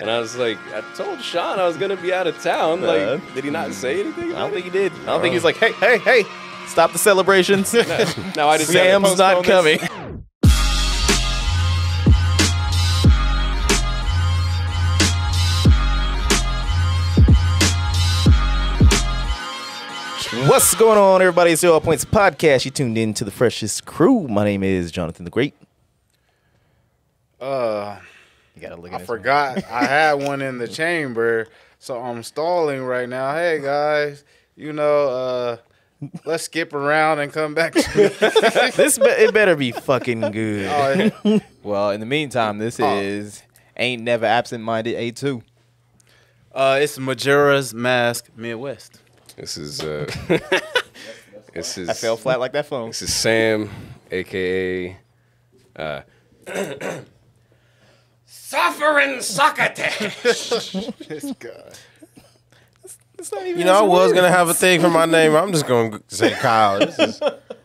And I was like, I told Sean I was going to be out of town. Like, did he not say anything? I don't think he did. I don't think he's like, hey, stop the celebrations. No, I just Sam's not coming. What's going on, everybody? It's the All Points Podcast. You tuned in to the freshest crew. My name is Jonathan the Great. You gotta look at I forgot I had one in the chamber, so I'm stalling right now. Hey guys, let's skip around and come back. It better be fucking good. Well, in the meantime, this is Ain't Never Absent Minded A2. It's Majura's Mask Midwest. This is I fell flat like that phone. This is Sam, a.k.a. Suffering Socrates. This guy. I was gonna have a thing for my name. I'm just gonna say Kyle.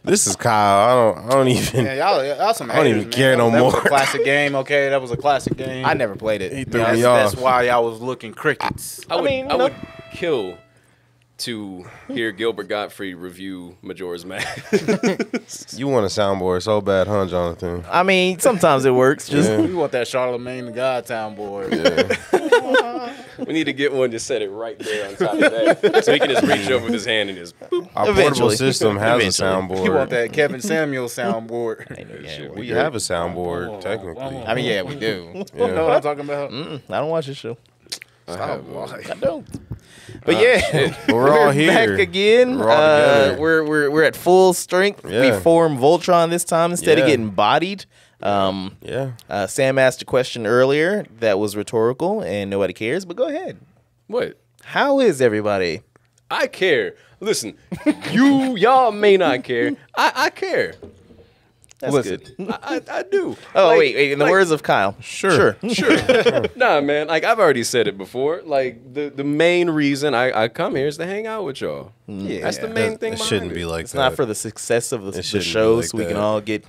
This is Kyle. I don't even. Yeah, y'all some haters, I don't even care no that more. That was a classic game. Okay, that was a classic game. I never played it. He threw me off. That's why y'all was looking crickets. I would kill to hear Gilbert Gottfried review Majora's Mask. You want a soundboard so bad, huh, Jonathan? I mean, sometimes it works. Just Yeah. We want that Charlemagne the God Soundboard. Yeah. We need to get one to set it right there on top of that, so he can just reach over with his hand and just boop. Our portable Eventually. system has a Eventually. soundboard. You want that Kevin Samuel soundboard. We have a soundboard, technically. I mean, yeah, we do. You know what I'm talking about? I don't watch this show. Stop. I don't. But yeah, But we're all here. back again. We're all together. We're at full strength. Yeah. We formed Voltron this time instead of Yeah. getting bodied. Yeah. Sam asked a question earlier that was rhetorical and nobody cares. But go ahead. What? How is everybody? I care. Listen, y'all may not care. I care. That's Listen. good. I do. Oh Like- wait. In the like- words of Kyle. Sure. Nah, man. Like I've already said it before. Like the main reason I come here is to hang out with y'all. Yeah. That's the main thing. It shouldn't behind be it. like It's that. not for the success of the shouldn't be show, like so we can that. all get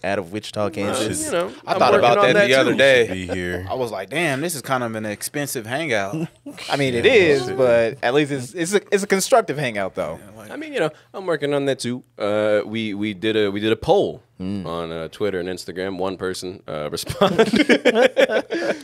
out of Wichita, Kansas. You know, I I'm thought working about on that the other too. day. be here. I was like, damn, this is kind of an expensive hangout. I mean, it is, but at least it's a constructive hangout, though. I mean, I'm working on that too. We did a poll on Twitter and Instagram. One person responded.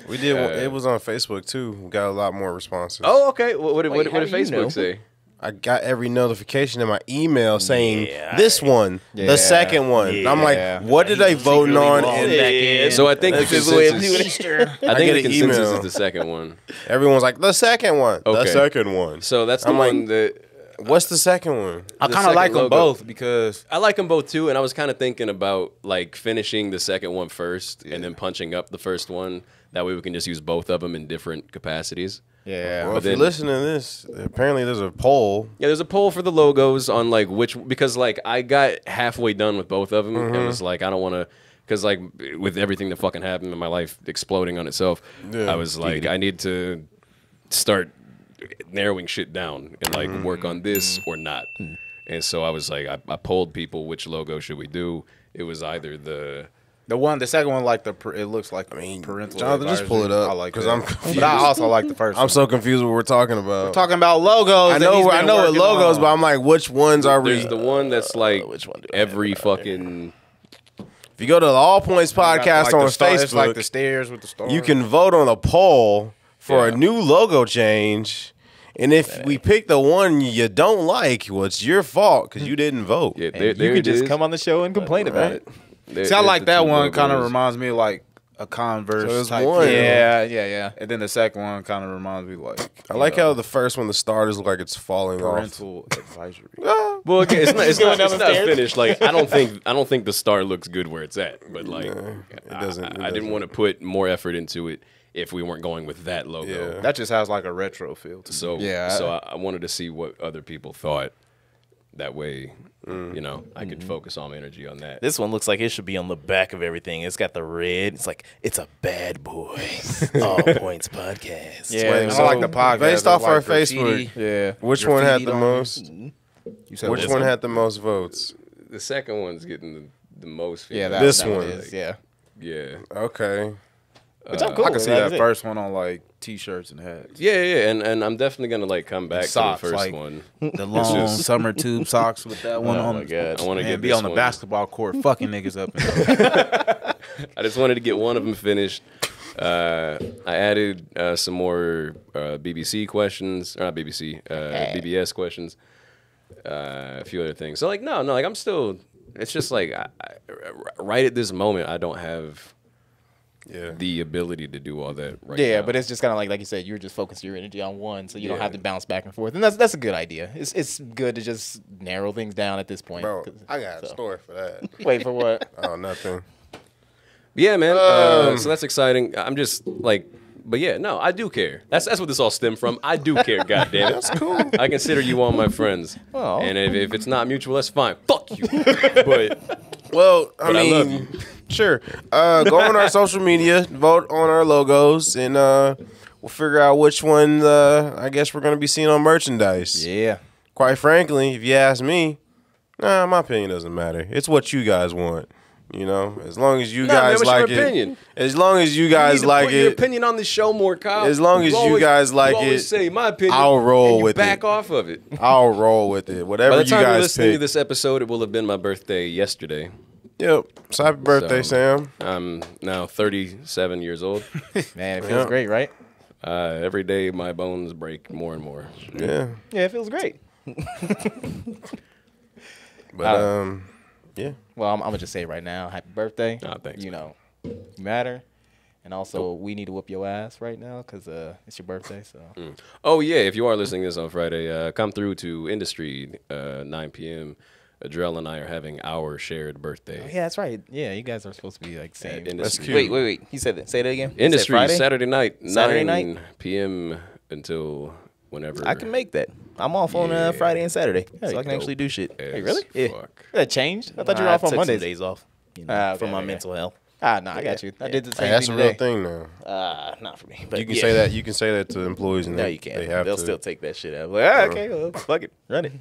We did. It was on Facebook too. We got a lot more responses. Oh, okay. What did Wait, how do you Facebook know? say? I got every notification in my email saying this one, the second one. And I'm like, what did they voting on? And So I think the This is the way of consensus. doing it. I think get the an consensus email. is the second one. everyone's like, the second one. The Okay. second one. So that's the I'm like- one that What's the second one? I The kind of like second them logo. both because I like them both too. And I was kind of thinking about like finishing the second one first and then punching up the first one. That way we can just use both of them in different capacities. Yeah. Well, if then- you listen to this, apparently there's a poll. Yeah, there's a poll for the logos on like because like I got halfway done with both of them and was like I don't want to because like with everything that fucking happened in my life exploding on itself, Yeah. I was like I need to start narrowing shit down and like work on this or not. And so I was like I polled people which logo should we do. It was either the second one, like it looks like parental. Jonathan, just pull it advisory. up, I like 'cause that. I'm confused. But I also like the first. I'm one. so confused what we're talking about. talking about logos. I that he's know been what working logos, on. but I'm like, which ones are we? there's the one that's like which one do I have every it out fucking If you go to the All Points Got, podcast like, on the star- Facebook, It's like the stairs with the stars. you can vote on a poll for Yeah. a new logo change. And if we pick the one you don't like, well, it's your fault because you didn't vote. yeah, And there you it can just is. come on the show and complain about it. There- See, I there's like the that two one. Kind of logos. reminds me of like a Converse So there's type. one. feel. Yeah. And then the second one kind of reminds me like I like how the first one, the starters look like it's falling off. parental advisory. Well, okay, it's not Going down it's the not stairs. finished. Like I don't think the star looks good where it's at. But like doesn't- it I didn't doesn't. want to put more effort into it if we weren't going with that logo. Yeah. That just has like a retro feel to me. So Yeah. so I wanted to see what other people thought. That way, I could focus all my energy on that. This one looks like it should be on the back of everything. It's got the red. It's like it's a bad boy. All Points Podcast. Yeah. Wait, I like the podcast. Based It's off like our graffiti. Facebook, Yeah. which one had Graffiti the on most? You said Which one had the most votes? The second one's getting the most. Yeah. feedback. That, This that one. is, yeah. Yeah. Okay. Which I'm cool I can with, see like I that said. first one on like t-shirts and hats. Yeah, and I'm definitely gonna like come back Socks, to the first like- one. The long summer tube socks with that one Oh on. my god. I want to Man, get be this on the one. basketball court, fucking niggas up. And I just wanted to get one of them finished. I added some more BBC questions, or not BBC, BBS questions, a few other things. So like, no, like I'm still. It's just like right at this moment, I don't have the ability to do all that. Right Yeah, now. but it's just kind of like you said, you're just focusing your energy on one, so you don't have to bounce back and forth, and that's a good idea. It's good to just narrow things down at this point. Bro, I got a story for that. Wait for what? Oh, nothing. Yeah, man. So that's exciting. I'm just like, but yeah, no, I do care. That's what this all stemmed from. I do care. Goddamn it. That's cool. I consider you all my friends. Oh. And if it's not mutual, that's fine. Fuck you. But Well, I But I mean, love you. Sure. Go on our social media, vote on our logos, and we'll figure out which one I guess we're gonna be seeing on merchandise. Yeah. Quite frankly, if you ask me, my opinion doesn't matter. It's what you guys want. You know, as long as you Nah, man, guys what's like your it. opinion? As long as you you guys need to like put your it, opinion on the show more, Kyle. As long as you guys like you always it, say my opinion. I'll roll and you with back it. off of it. I'll roll with it. Whatever By the you time you're guys listening to pick. this episode, it will have been my birthday yesterday. Yep. So happy birthday, Sam. I'm now 37 years old. Man, it feels great, right? Every day my bones break more and more. Yeah. Yeah, it feels great. But yeah. Well, I'm gonna just say right now, happy birthday. Oh, thanks, You know, you matter. And also, we need to whoop your ass right now because it's your birthday. So Oh yeah, if you are listening to this on Friday, come through to Industry 9 p.m. Adrell and I are having our shared birthday. yeah, that's right. Yeah, you guys are supposed to be like same. Industry. That's cute. Wait. He said that. Say that again. You said Industry Friday? Saturday night, Saturday 9 night? p.m. until whenever. I can make that. I'm off on Friday and Saturday, so I can dope. actually do shit. Hey, really? Yeah. Fuck. That changed. I thought you were off on took Mondays. some days off Okay, for my okay. mental health. No, I got you. I did the same Hey, that's a thing real today. thing now. Not for me. But You can yeah. say that. You can say that to employees, and No, they, you can't. They have They'll to. still take that shit out. Like, okay, well, fuck it, run it.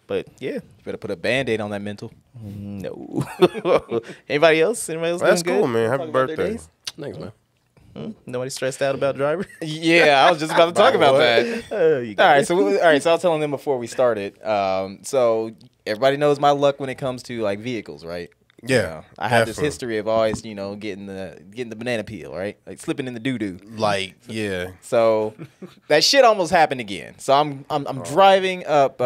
But yeah, You better put a Band-Aid on that mental. no. Anybody else? Anybody else? That's doing cool, good? man. Happy Talk about their birthday. days? Thanks, man. Nobody stressed out about driver. Yeah, I was just about to talk about that. You All got right, it. so I was telling them before we started. So everybody knows my luck when it comes to like vehicles, right? Yeah, You know, I have this definitely. history of always, getting the banana peel, right? Like slipping in the doo doo. Like, yeah. So that shit almost happened again. So I'm driving up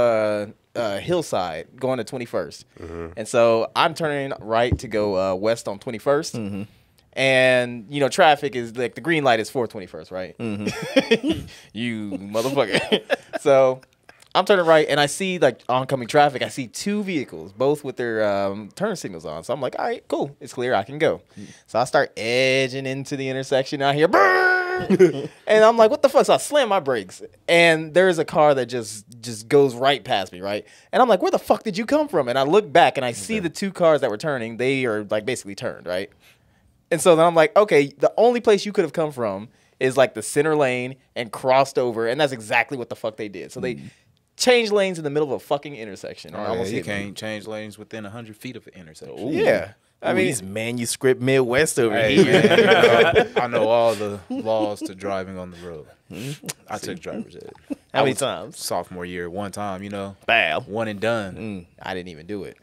Hillside, going to 21st, and so I'm turning right to go west on 21st. And traffic is like the green light is for 21st, right? You motherfucker. So I'm turning right, and I see like oncoming traffic. I see two vehicles, both with their turn signals on. So I'm like, all right, cool, it's clear, I can go. So I start edging into the intersection. I hear, "Brrr!" And I'm like, what the fuck? So I slam my brakes, and there's a car that just goes right past me, right? And I'm like, where the fuck did you come from? And I look back, and I see the two cars that were turning. They are like basically turned, right? And so then I'm like, okay, the only place you could have come from is like the center lane and crossed over, and that's exactly what the fuck they did. So they changed lanes in the middle of a fucking intersection. And almost you hit me. can't change lanes within 100 feet of an intersection. Yeah. I mean, he's manuscript Midwest over Hey, here. man, I know all the laws to driving on the road. I took driver's ed. How many times? Sophomore year, one time, Bam. one and done. I didn't even do it.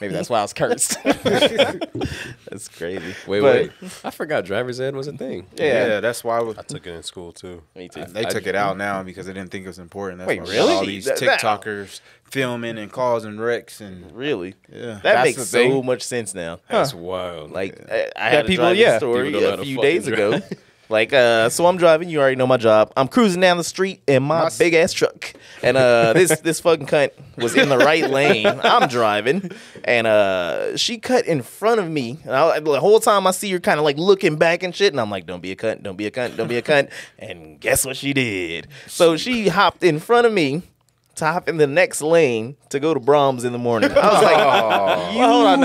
Maybe that's why I was cursed. That's crazy. Wait. I forgot driver's ed was a thing. Yeah, that's why I took it in school too. Me too. they took it out now because they didn't think it was important. That's Wait, why really? all these TikTokers filming and causing wrecks and Really? yeah. That That's makes the so thing. much sense now. That's wild. Like I had a people- driving yeah. story People don't know how a to few fucking days ago. drive. Like so I'm driving. You already know my job. I'm cruising down the street in my big ass truck, and this fucking cunt was in the right lane. I'm driving, and she cut in front of me. And the whole time I see her kind of like looking back and shit, and I'm like, "Don't be a cunt! Don't be a cunt! Don't be a cunt!" And guess what she did? So she hopped in front of me to hop in the next lane to go to Brahms in the morning. I was like, Hold on,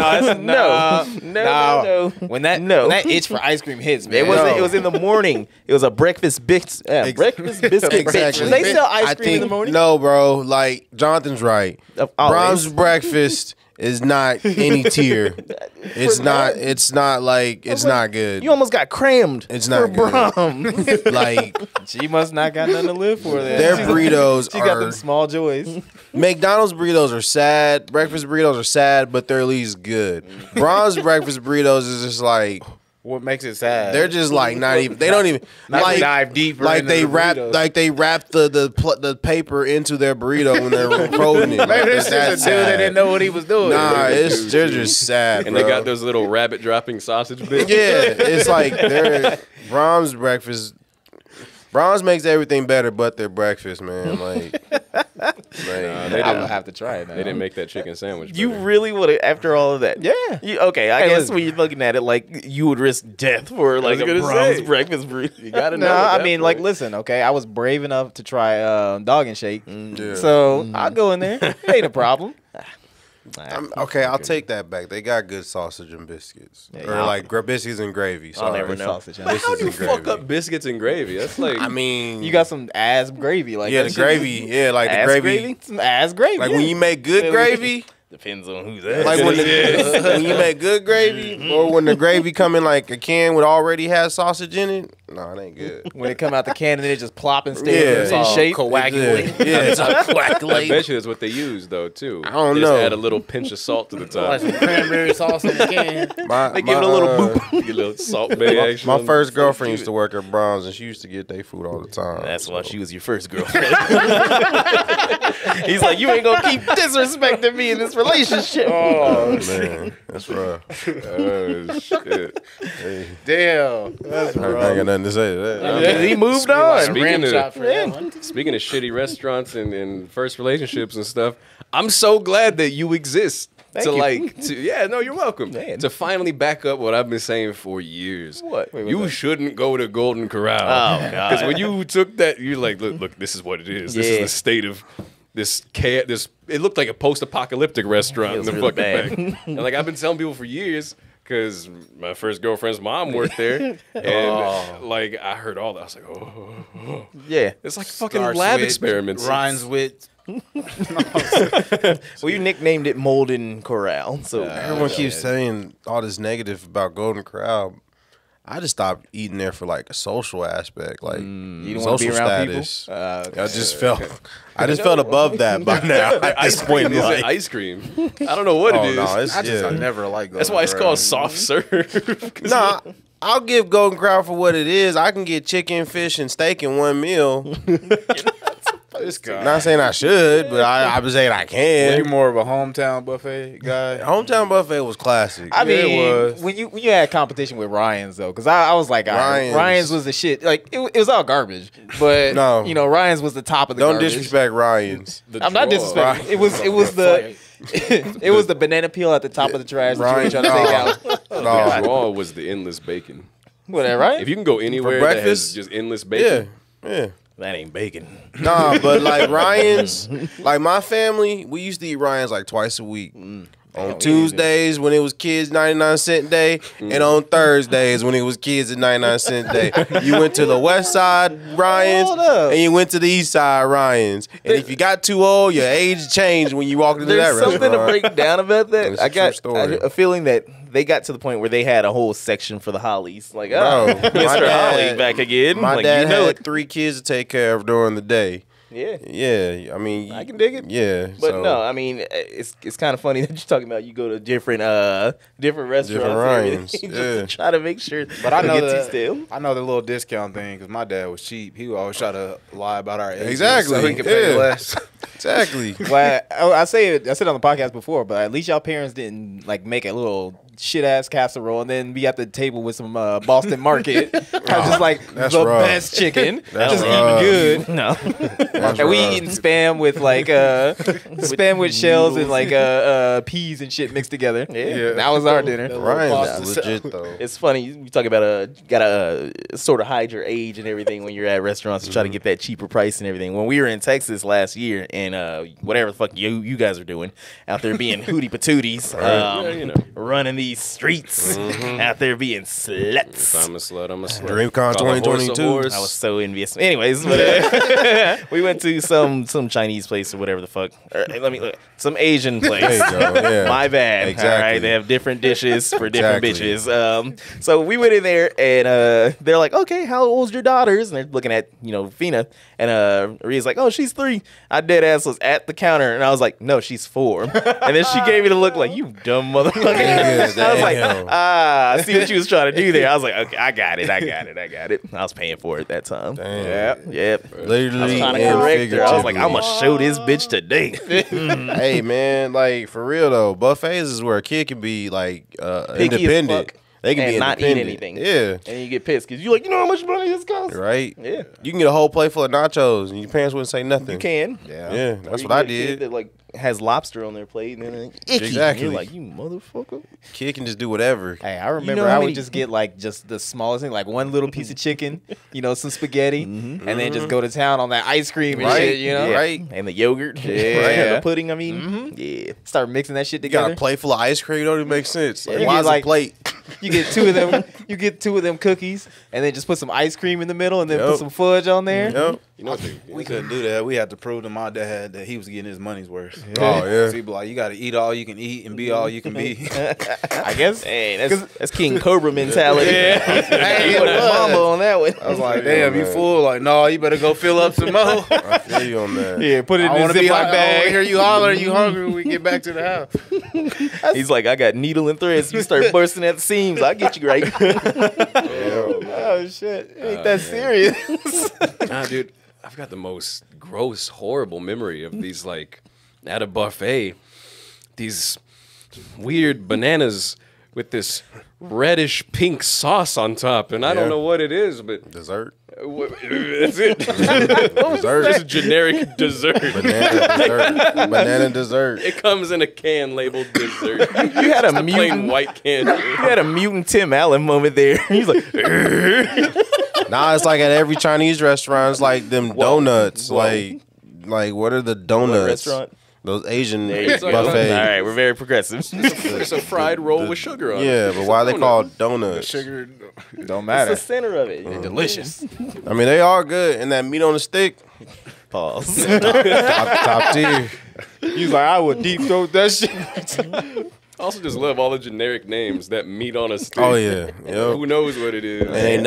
no. When that No. when that itch for ice cream hits, man. It was in the morning. It was a breakfast breakfast biscuit. Exactly. bitch. They sell ice I cream in the think- morning? No, bro. Like Jonathan's right. Always. Brahms breakfast is not any tier. It's not good. You almost got crammed. It's not for good. Brahms. Like She must not got nothing to live for. Then their burritos she got are them small joys. McDonald's burritos are sad. Breakfast burritos are sad, but they're at least good. Braun's breakfast burritos is just like What makes it sad? they're just like not even. They don't even Not to like dive deeper. like into they the wrap burritos. like they wrap the paper into their burrito when they're folding it. Like, Maybe this that's is a dude that sad. didn't know what he was doing. Nah, they're just sad. And bro. they got those little rabbit dropping sausage bits. Yeah, it's like they're Brahms breakfast. Brahms makes everything better, but their breakfast, man. Like They I didn't, would have to try it now. they didn't make that chicken sandwich. You better. really would have, after all of that? Yeah. Okay, I Hey, guess listen. when you're looking at it, like you would risk death for like a gonna Brahms say. breakfast burrito. You gotta know. No, at I that mean, point. like, listen, okay, I was brave enough to try dog and shake, Yeah. so I'll go in there. It ain't a problem. okay, I'll take that back. They got good sausage and biscuits, or like biscuits and gravy. Sorry. never know. Sausage, huh? Biscuits How do you and fuck gravy. up biscuits and gravy? That's like I mean, You got some ass gravy, like yeah, that the shit- gravy, yeah, like the Ass gravy. gravy? some ass gravy. Like yeah. when you make good gravy, Depends on who's that. like when you make good gravy, or when the gravy come in like a can with already has sausage in it. No, it ain't good. when it come out the can and then it just plop and stay Yeah. in It's all shape. Coagulate. Yeah, it's a I coagulate. bet you that's what they use though too. I don't They just know. add a little pinch of salt to the Like top. some cranberry sauce in the can. They give it a little boop. Get a little salt bay action. My on first it. girlfriend used to work at Browns, and she used to get their food all the time. That's why she was your first girlfriend. He's like, you ain't gonna keep disrespecting me in this relationship. Oh man, that's rough. Oh shit. Damn. That's I ain't got nothing to say to that. He moved on. Speaking Ram of- shot for that one. Speaking of shitty restaurants and first relationships and stuff, I'm so glad that you exist. You're welcome. Man. To finally back up what I've been saying for years. What? You shouldn't go to Golden Corral. Oh, God. Because when you took that, you're like, look, this is what it is. This is Yeah. the state of this it looked like a post-apocalyptic restaurant in Feels the really fucking back. And like I've been telling people for years, because my first girlfriend's mom worked there, and like I heard all that. I was like, oh. Yeah. It's like fucking Starts lab with, experiments. Rhymes with. Well, you nicknamed it Molden Corral. So Everyone keeps saying all this negative about Golden Corral. I just stopped eating there for like a social aspect, like You don't want to social be around status. people. I just felt above that by now. At this point in Is it life. ice cream? I don't know what it is. No, it's, I yeah. never like That's why it's called soft serve. Nah, I'll give Golden Corral for what it is. I can get chicken, fish, and steak in one meal. This guy. Not saying I should, but I'm saying I You can. more of a hometown buffet guy? Hometown buffet was classic. I Yeah, it mean, was. when you had competition with Ryan's though, because I was like, all right, Ryan's. Ryan's was the shit. Like it was all garbage, but No. you know, Ryan's was the top of the Don't garbage. disrespect Ryan's. I'm not disrespecting. It was the it was the banana peel at the top of the trash that you were trying to take out. No. Raw was the endless bacon. Whatever, right? If you can go anywhere that has breakfast? just endless Yeah, bacon, yeah. that ain't bacon. Nah, but like Ryan's, like my family, we used to eat Ryan's like twice a week. On Tuesdays when it was kids 99-cent day, and on Thursdays when it was kids at 99-cent day. You went to the west side Ryan's, Hold up. and you went to the east side Ryan's. And if you got too old, your age changed when you walked into that There's something restaurant. to break down about that. It's a I got true story. a feeling that they got to the point where they had a whole section for the Hollies. Like, Bro, oh, my Mr. Holly dad- back again. My like, dad you know had it. 3 kids to take care of during the day. Yeah. Yeah, I mean, I can dig it. Yeah, But so, no, I mean, it's kind of funny that you're talking about you go to different restaurants and Ryan's, everything, yeah. just to try to make sure. But I know it gets that you still. I know the little discount thing because my dad was cheap. He would always try to lie about our age, Exactly, so he could pay yeah. less. exactly. Well, I said it on the podcast before, but at least y'all parents didn't like make a little shit ass casserole and then be at the table with some Boston Market, just like That's the rough. best chicken, That's just rough. eating good. No. And we rough. eating spam with like spam with shells and like peas and shit mixed together. Yeah. That was our dinner. Ryan's is legit though. It's funny. You talk about gotta sort of hide your age and everything when you're at restaurants to try to get that cheaper price and everything. When we were in Texas last year and whatever the fuck you guys are doing out there being hootie patooties, Yeah, you know. running the these streets, out there being sluts. If I'm a slut, I'm a slut. DreamCon Call a horse a 2022. horse. I was so envious. Anyways, but, we went to some Chinese place or whatever the fuck. Or, hey, let me look. Some Asian place. There you go. Yeah. My bad. Exactly. All right, they have different dishes for different Exactly. bitches. So we went in there and they're like, okay, how old's your daughters? And they're looking at Fina, and Rhea's like, oh, she's 3. I dead ass was at the counter, and I was like, no, she's 4. And then she gave me the look like, you dumb motherfucker. I was like, I see what you was trying to do there. I was like, okay, I got it. I was paying for it that time. Damn. Yep. Literally I was trying to and correct her. I was like, I'm figuratively. gonna show this bitch today. Hey man, like for real though, buffets is where a kid can be like Picky as independent. fuck They can and be not eat independent. anything. Yeah. And then you get pissed because you're like, you know how much money this costs? Right. Yeah. You can get a whole plate full of nachos and your parents wouldn't say nothing. You can. Yeah, that's Or you what I get a kid did. That like has lobster on their plate and then they're like, icky. Exactly. And you're like, you motherfucker. Kid can just do whatever. Hey, I remember know how I would many- just get like just the smallest thing, like one little piece of chicken, some spaghetti, and then just go to town on that ice cream and Right. shit, Yeah. Right. And the yogurt. Yeah. The pudding, I mean. Yeah. Start mixing that shit You got together. a plate full of ice cream, don't even make sense. Like, You why get is like- a plate? You get 2 of them. You get 2 of them cookies, and then just put some ice cream in the middle, and then Yep. put some fudge on there. Yep. You know what they, We couldn't do that. We had to prove to my dad that he was getting his money's worth. Oh yeah. So he'd be like, you got to eat all you can eat and be all you can be. I guess. Hey, that's King Cobra mentality. Hey, you put a combo on that one. I was like, damn, you fool. Like, no, you better go fill up some more. I feel you on that. Yeah, put it I in want a to be Ziploc like, bag. I hear you holler, you hungry when we get back to the house. He's like, I got needle and threads. You start bursting at the seams. I'll get you right. Oh shit! Ain't that serious? Nah, dude, I've got the most gross, horrible memory of these, like, at a buffet, these weird bananas with this reddish pink sauce on top, and I don't Yeah. know what it is, but Dessert. that's it. Dessert. Just generic dessert. Banana dessert. Banana dessert. It comes in a can labeled dessert. You had a Plain mutant. white can. You had a mutant Tim Allen moment there. He's like, Nah, it's like at every Chinese restaurant, it's like them donuts. Whoa. Like what are the donuts? restaurant? Those Asian There you go. buffets. All right, we're very progressive. It's a fried roll with sugar on it. Yeah, but why are they called donuts? Sugar. Don't It's matter. the center of it. Delicious. I mean, they are good, and that meat on the stick, Pause. top tier. He's like, I would deep throat that shit. I also just love all the generic names that meat on a stick. Oh yeah, Who yep. knows what it is? Ain't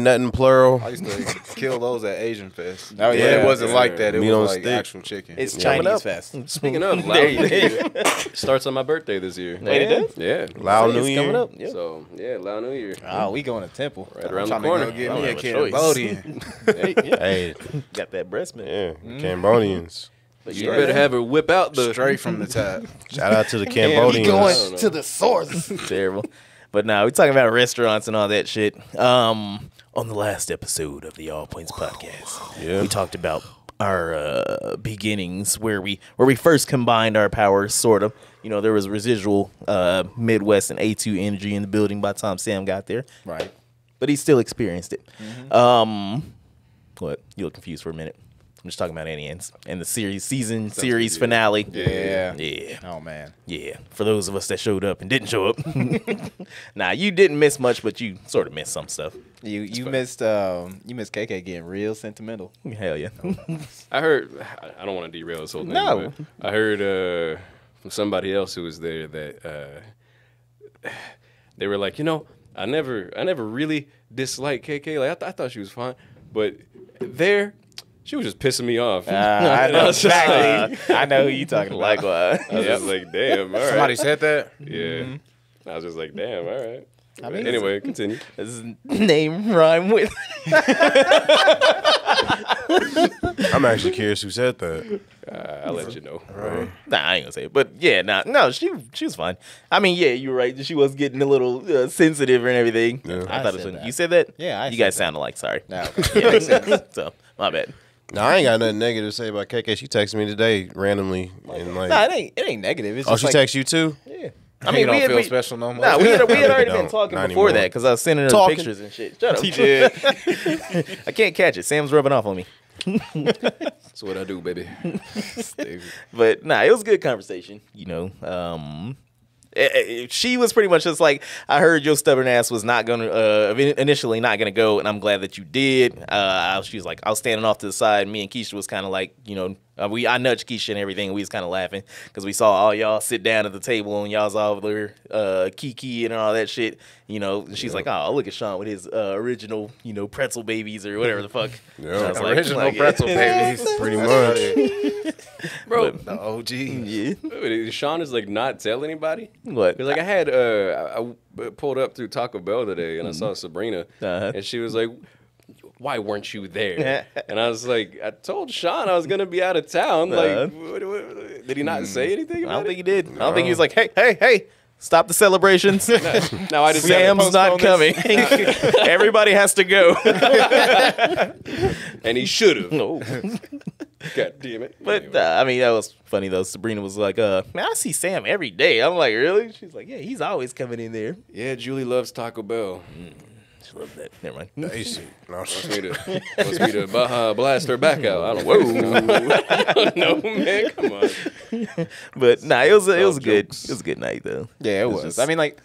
nothing plural. I used to kill those at Asian Fest. Oh, But yeah. it wasn't like that. It Meat on was a like stick. actual chicken. It's Coming Chinese up. fest. Speaking of, Lao There you New go. Year starts on my birthday this year. Wait, it does? Yeah. Lao Say New it's Year. coming up. Yeah. So, yeah, Lao New Year. Oh, we going to temple. Right around I'm the trying to corner. go get I me a don't have a choice. Cambodian. Hey, Got that breast milk. yeah, Cambodians. You better have her whip out the Straight from the tap. Shout out to the We Cambodians. going to the source. Terrible. But now we're talking about restaurants and all that shit. On the last episode of the All Points podcast, Yeah. we talked about our beginnings where we first combined our powers, sort of. There was residual Midwest and A2 energy in the building by the time Sam got there, Right. but he still experienced it. What? You look confused for a minute. I'm just talking about aliens and the series finale. Yeah. Yeah. Oh man. Yeah, for those of us that showed up and didn't show up. Nah, you didn't miss much, but you sort of missed some stuff. You missed KK getting real sentimental. Hell yeah. I heard. I don't want to derail this whole thing. No. but I heard from somebody else who was there that they were like, I never really disliked KK. Like I thought she was fine, but there, she was just pissing me off. I And know was just exactly. I know who you talking about. Likewise. I was just like, damn. All right. Somebody said that? Yeah. I was just like, damn. All right. I mean, Anyway, continue. His name rhyme with. I'm actually curious who said that. I'll let you know. Nah, I ain't gonna say it. But yeah, no, she was fine. I mean, yeah, you were right. She was getting a little sensitive and everything. Yeah. I thought it was said that. you said that? Yeah, I You said guys that. sounded like sorry. No. Yeah, makes sense. So, my bad. No, I ain't got nothing negative to say about KK. She texted me today randomly, and like, Nah, it ain't negative. It's oh, just she like, texted you too. Yeah. I mean, you don't we feel special no more. Nah, we had already been don't. talking Not before anymore. that because I was sending her Talking. the pictures and shit. Shut up. He did. I can't catch it. Sam's rubbing off on me. That's what I do, baby. But nah, it was a good conversation. she was pretty much just like, I heard your stubborn ass was not gonna initially not gonna go, and I'm glad that you did. She was like, I was standing off to the side. Me and Keisha was kind of like, I nudged Keisha and everything. And we was kind of laughing because we saw all y'all sit down at the table and y'all's all over Kiki and all that shit. And she's like, oh, look at Sean with his original, pretzel babies or whatever the fuck. Yeah, original pretzel babies. pretty much. Bro, The OG. Yeah. Sean is like not tell anybody. What? Because like I had I pulled up through Taco Bell today and I saw Sabrina and she was like, why weren't you there? And I was like, I told Sean I was gonna be out of town. Like, did he not say anything about I don't think it? he did. I don't think he was like, hey, stop the celebrations. No, I just Sam's not coming. Everybody has to go. and he should have. No. God damn it. But I mean, that was funny though. Sabrina was like, man, I see Sam every day. I'm like, really? She's like, yeah, he's always coming in there. Yeah, Julie loves Taco Bell. She loved that. Never mind. Daisy. No, Wants me to Baja blast her back out. I don't know. No, man, come on. But nah, it was all good. jokes. It was a good night though. Yeah, it was. just- I mean, like,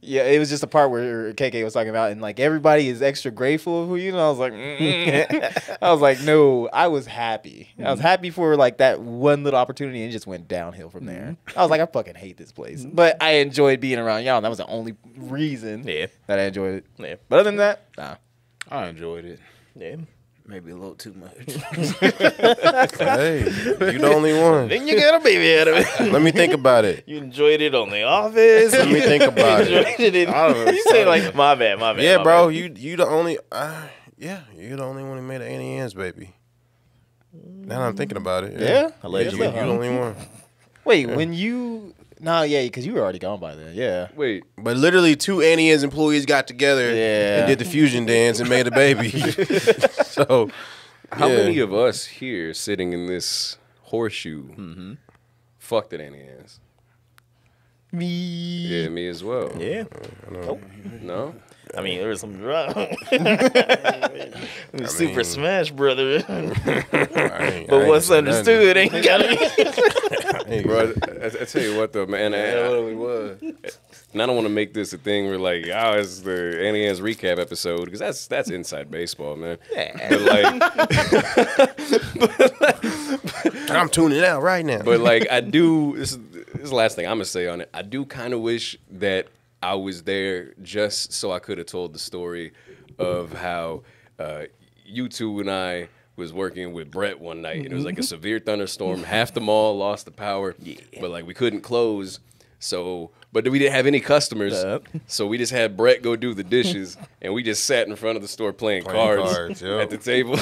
yeah, it was just a part where KK was talking about, and like everybody is extra grateful for you. And I was like, I was like, no, I was happy. I was happy for like that one little opportunity, and it just went downhill from there. I was like, I fucking hate this place, but I enjoyed being around y'all. And that was the only reason Yeah. that I enjoyed it. Yeah. But other than that, nah. I enjoyed it. Yeah. Maybe a little too much. hey, you the only one. Then you got a baby out of it. Let me think about it. You enjoyed it on The Office. Let me think about You it. enjoyed it. I don't know. You say like, my bad. Yeah, my bro, bad. you the only. Yeah, you're the only one who made an Annie Ann's baby. Now that I'm thinking about it. Yeah? You the only one. Wait, when you? No, yeah, because you were already gone by then. Yeah. Wait, But literally, 2 Annie Ann's employees got together and did the fusion dance and made a baby. So, how yeah. many of us here sitting in this horseshoe fucked at Annie Ann's? Me. Yeah, me as well. Yeah. No? I mean, there was some drama. Super Smash Brother. But what's understood ain't got it. Bro, I tell you what though, man. And I don't want to make this a thing where like, it's the Annie Ann's recap episode because that's inside baseball, man. But like, I'm tuning out right now. but like, I do. This is the last thing I'm gonna say on it. I do kind of wish that I was there just so I could have told the story of how you two and I was working with Brett one night, and it was like a severe thunderstorm. Half the mall lost the power, but like we couldn't close. So, but we didn't have any customers, so we just had Brett go do the dishes, and we just sat in front of the store playing cards yep. at the table.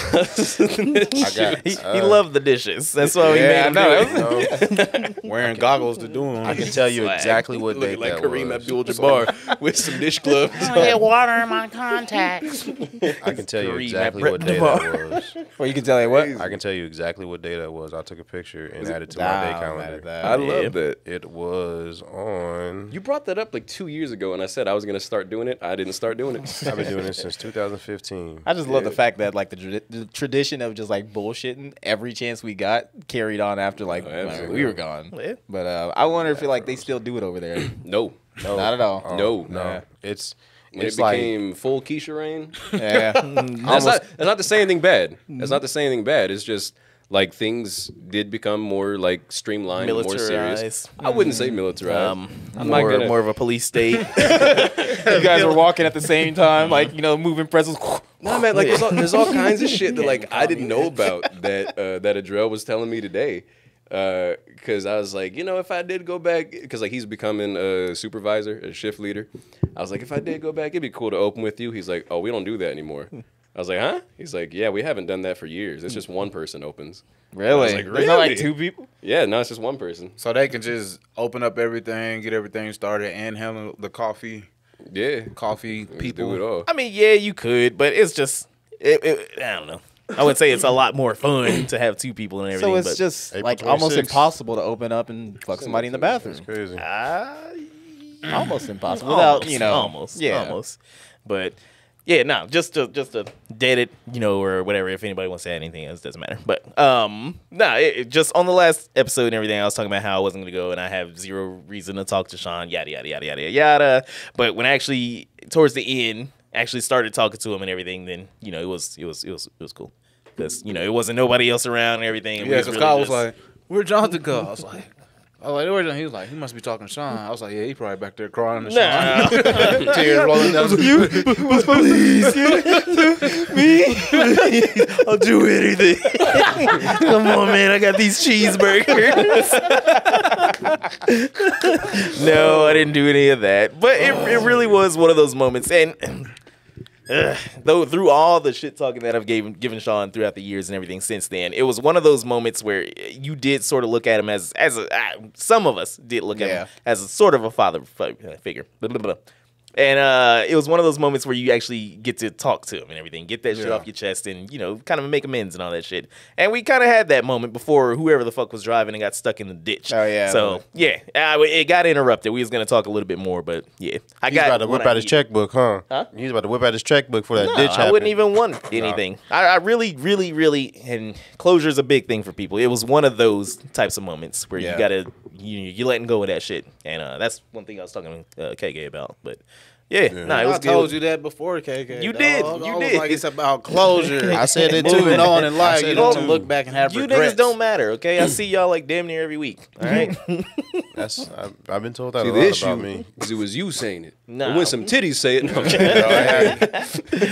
He loved the dishes. That's why we made him do it. Wearing goggles to do them. I can tell you exactly what date Looking like that Kareem was. Abdul-Jabbar with some dish gloves. Get water in my contacts. I can tell you Kareem exactly at what Brett day that was. Well, you can tell me what. I can tell you exactly what day that was. I took a picture and added to my Nah, day I'm mad calendar. at that. I love that. It was on. You brought that up like 2 years ago, and I said I was going to start doing it. I didn't start doing it. I've been doing this since 2015. I just love the fact that like the tradition of just like bullshitting every chance we got carried on after like absolutely. we were gone. Yeah. But I wonder if like they still do it over there. No. Not at all. No. No, it's When it's it like became full Keisha Rain, Yeah. that's not to say anything bad. That's not to say anything bad. It's just like things did become more like streamlined, more serious. Militarized. I wouldn't say militarized. I'm not gonna. More of a police state. You guys were walking at the same time, like moving pretzels. No, man, like there's all kinds of shit that like I didn't know about that that Adrell was telling me today. Because I was like, if I did go back, because like he's becoming a supervisor, a shift leader. I was like, if I did go back, it'd be cool to open with you. He's like, oh, we don't do that anymore. I was like, huh? He's like, yeah, we haven't done that for years. It's just one person opens. Really? I was like, There's not like really? 2 people. Yeah, no, it's just one person. So they can just open up everything, get everything started, and handle the coffee Yeah, people. do it all. I mean, yeah, you could, but it's just, I don't know. I would say it's a lot more fun to have 2 people and everything. So it's but, just April like almost 26th. impossible to open up and fuck somebody in the bathroom. it's crazy. Almost impossible. Without almost, almost. almost. But Yeah, no, just to dead it, or whatever. If anybody wants to add anything else, doesn't matter. But it just on the last episode and everything, I was talking about how I wasn't gonna go, and I have zero reason to talk to Sean, yada yada yada yada yada. But when I actually towards the end actually started talking to him and everything, then it was cool because it wasn't nobody else around and everything. And Yeah, because Kyle was just, like, "Where'd Jonathan go?" I was like, "Where's Jonathan?" He was like, "He must be talking to Sean." I was like, "Yeah, he probably back there crying to Sean." Tears rolling down. I'll do anything. Come on, man. I got these cheeseburgers. No, I didn't do any of that. But it really was one of those moments. And though through all the shit talking that I've given Sean throughout the years and everything since then, it was one of those moments where you did sort of look at him as some of us did look at him as a sort of a father figure. Blah, blah, blah. And it was one of those moments where you actually get to talk to him and everything, get that shit off your chest and, kind of make amends and all that shit. And we kind of had that moment before whoever the fuck was driving and got stuck in the ditch. Oh, yeah. So, it got interrupted. We was going to talk a little bit more, but yeah. He's about to whip out his checkbook, huh? He's about to whip out his checkbook for that ditch I wouldn't even want anything. I really, really, really, and closure is a big thing for people. It was one of those types of moments where you got to, you're letting go of that shit. And that's one thing I was talking to KK about, but... Yeah, it was I told you that before, KK. You did. I was like, it's about closure. I said it too. Moving on in life, you don't look back and have You regrets. niggas don't matter, okay? I see y'all like damn near every week, all right? I've been told that See, a the lot issue about me. is it was you saying it. Nah. But when some titties say it, no.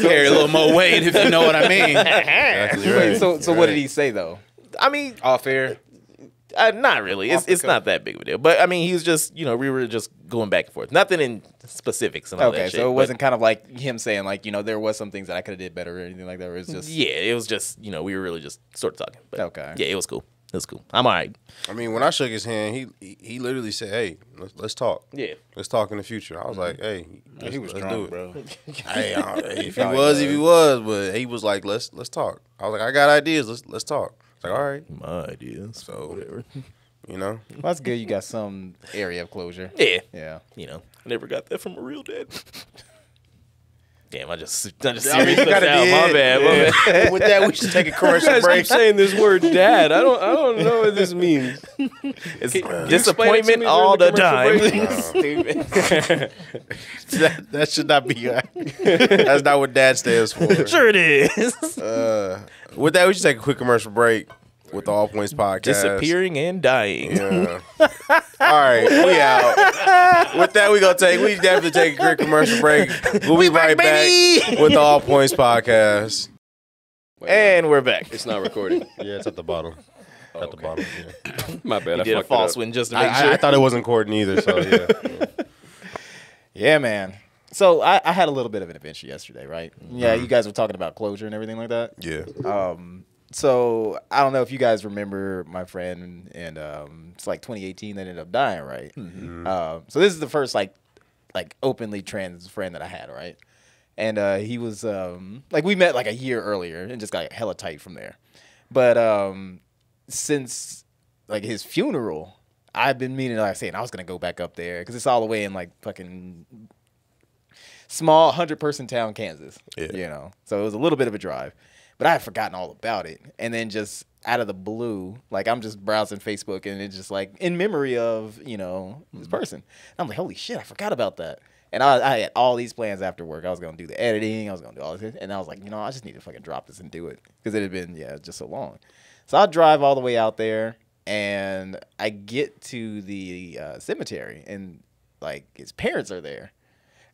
Carry a little more weight, if you know what I mean. Exactly Wait, right. so what did he say though? I mean, All fair. not really. It's not that big of a deal. But I mean, he was just, we were just going back and forth. Nothing in specifics and all that Okay, shit. so it wasn't kind of like him saying like, there was some things that I could have did better or anything like that. Or it was just Yeah, it was just, we were really just sort of talking. But Okay. Yeah, it was cool. It was cool. I'm all right. I mean, when I shook his hand, he literally said, "Hey, let's talk. Yeah. Let's talk in the future." I was like, "Hey, He was let's drunk, do it." bro. Hey, if he was, but he was like, "Let's talk." I was like, "I got ideas. Let's talk." It's like, "All right." My ideas. So Whatever. Well, that's good. You got some area of closure. Yeah. Yeah. I never got that from a real dad. Damn, I just serious you stuff kinda out. My did. bad. My bad. with that, we should take a You commercial guys break. keep saying this word dad. I don't know what this means. It's Can you disappointment explain it to me all the during time. the Stupid. that should not be. That's not what dad stands for. Sure it is. With that, we should take a quick commercial break with the All Points podcast. Disappearing and dying. Yeah. All right, we out. With that, we definitely take a quick commercial break. We'll be right back with the All Points podcast. And we're back. It's not recording. Yeah, it's at the bottom. At the bottom. Yeah. My bad. You I did a fucked false it up. one just to make I sure. thought it wasn't recording either, so yeah. Yeah, man. So I had a little bit of an adventure yesterday, right? Yeah, you guys were talking about closure and everything like that. Yeah. So I don't know if you guys remember my friend, and it's like 2018 that ended up dying, right? So this is the first like openly trans friend that I had, right? And he was we met like a year earlier and just got hella tight from there. But since like his funeral, I've been meaning, like I said, I was gonna go back up there because it's all the way in like fucking small 100-person town, Kansas. Yeah. So it was a little bit of a drive. But I had forgotten all about it. And then just out of the blue, like I'm just browsing Facebook and it's just like in memory of, this person. And I'm like, holy shit, I forgot about that. And I had all these plans after work. I was going to do the editing. I was going to do all this. And I was like, I just need to fucking drop this and do it. Because it had been, just so long. So I drive all the way out there and I get to the cemetery and like his parents are there.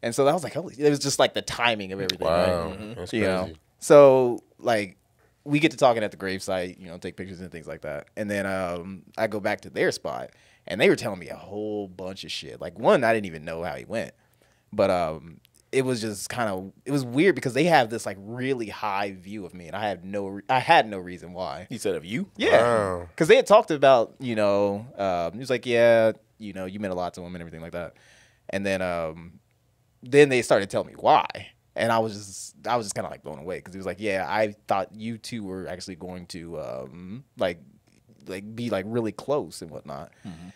And so I was like, holy, it was just like the timing of everything. Wow. Right? That's You know? crazy. So, like, we get to talking at the gravesite, take pictures and things like that. And then I go back to their spot, and they were telling me a whole bunch of shit. Like, one, I didn't even know how he went. But it was just it was weird because they have this, like, really high view of me, and I had no reason why. He said of you? Yeah. Wow. Because they had talked about, he was like, yeah, you meant a lot to him and everything like that. And then they started telling me why. And I was just kind of like blown away because he was like, yeah, I thought you two were actually going to like be like really close and whatnot.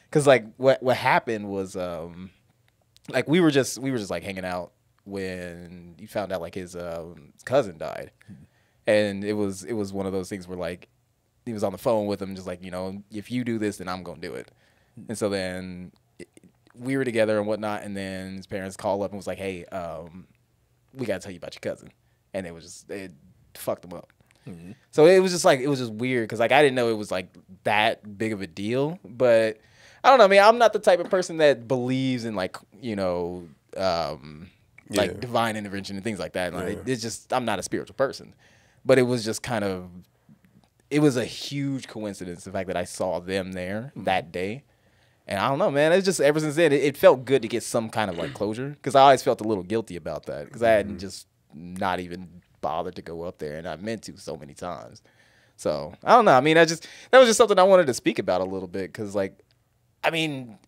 Because like what happened was like we were just like hanging out when he found out like his cousin died, and it was one of those things where like he was on the phone with him, just like, you know, if you do this, then I'm gonna do it. And so then we were together and whatnot, and then his parents called up and was like, hey, we gotta tell you about your cousin, and it fucked him up. So it was just weird because like I didn't know it was like that big of a deal, but I don't know. I mean, I'm not the type of person that believes in like, you know, like divine intervention and things like that. Like, it's just, I'm not a spiritual person, but it was just kind of, it was a huge coincidence the fact that I saw them there that day. And I don't know, man. It's just ever since then, it felt good to get some kind of like closure because I always felt a little guilty about that because I hadn't just not even bothered to go up there, and I meant to so many times. So I don't know. I mean, that was just something I wanted to speak about a little bit because, like, I mean,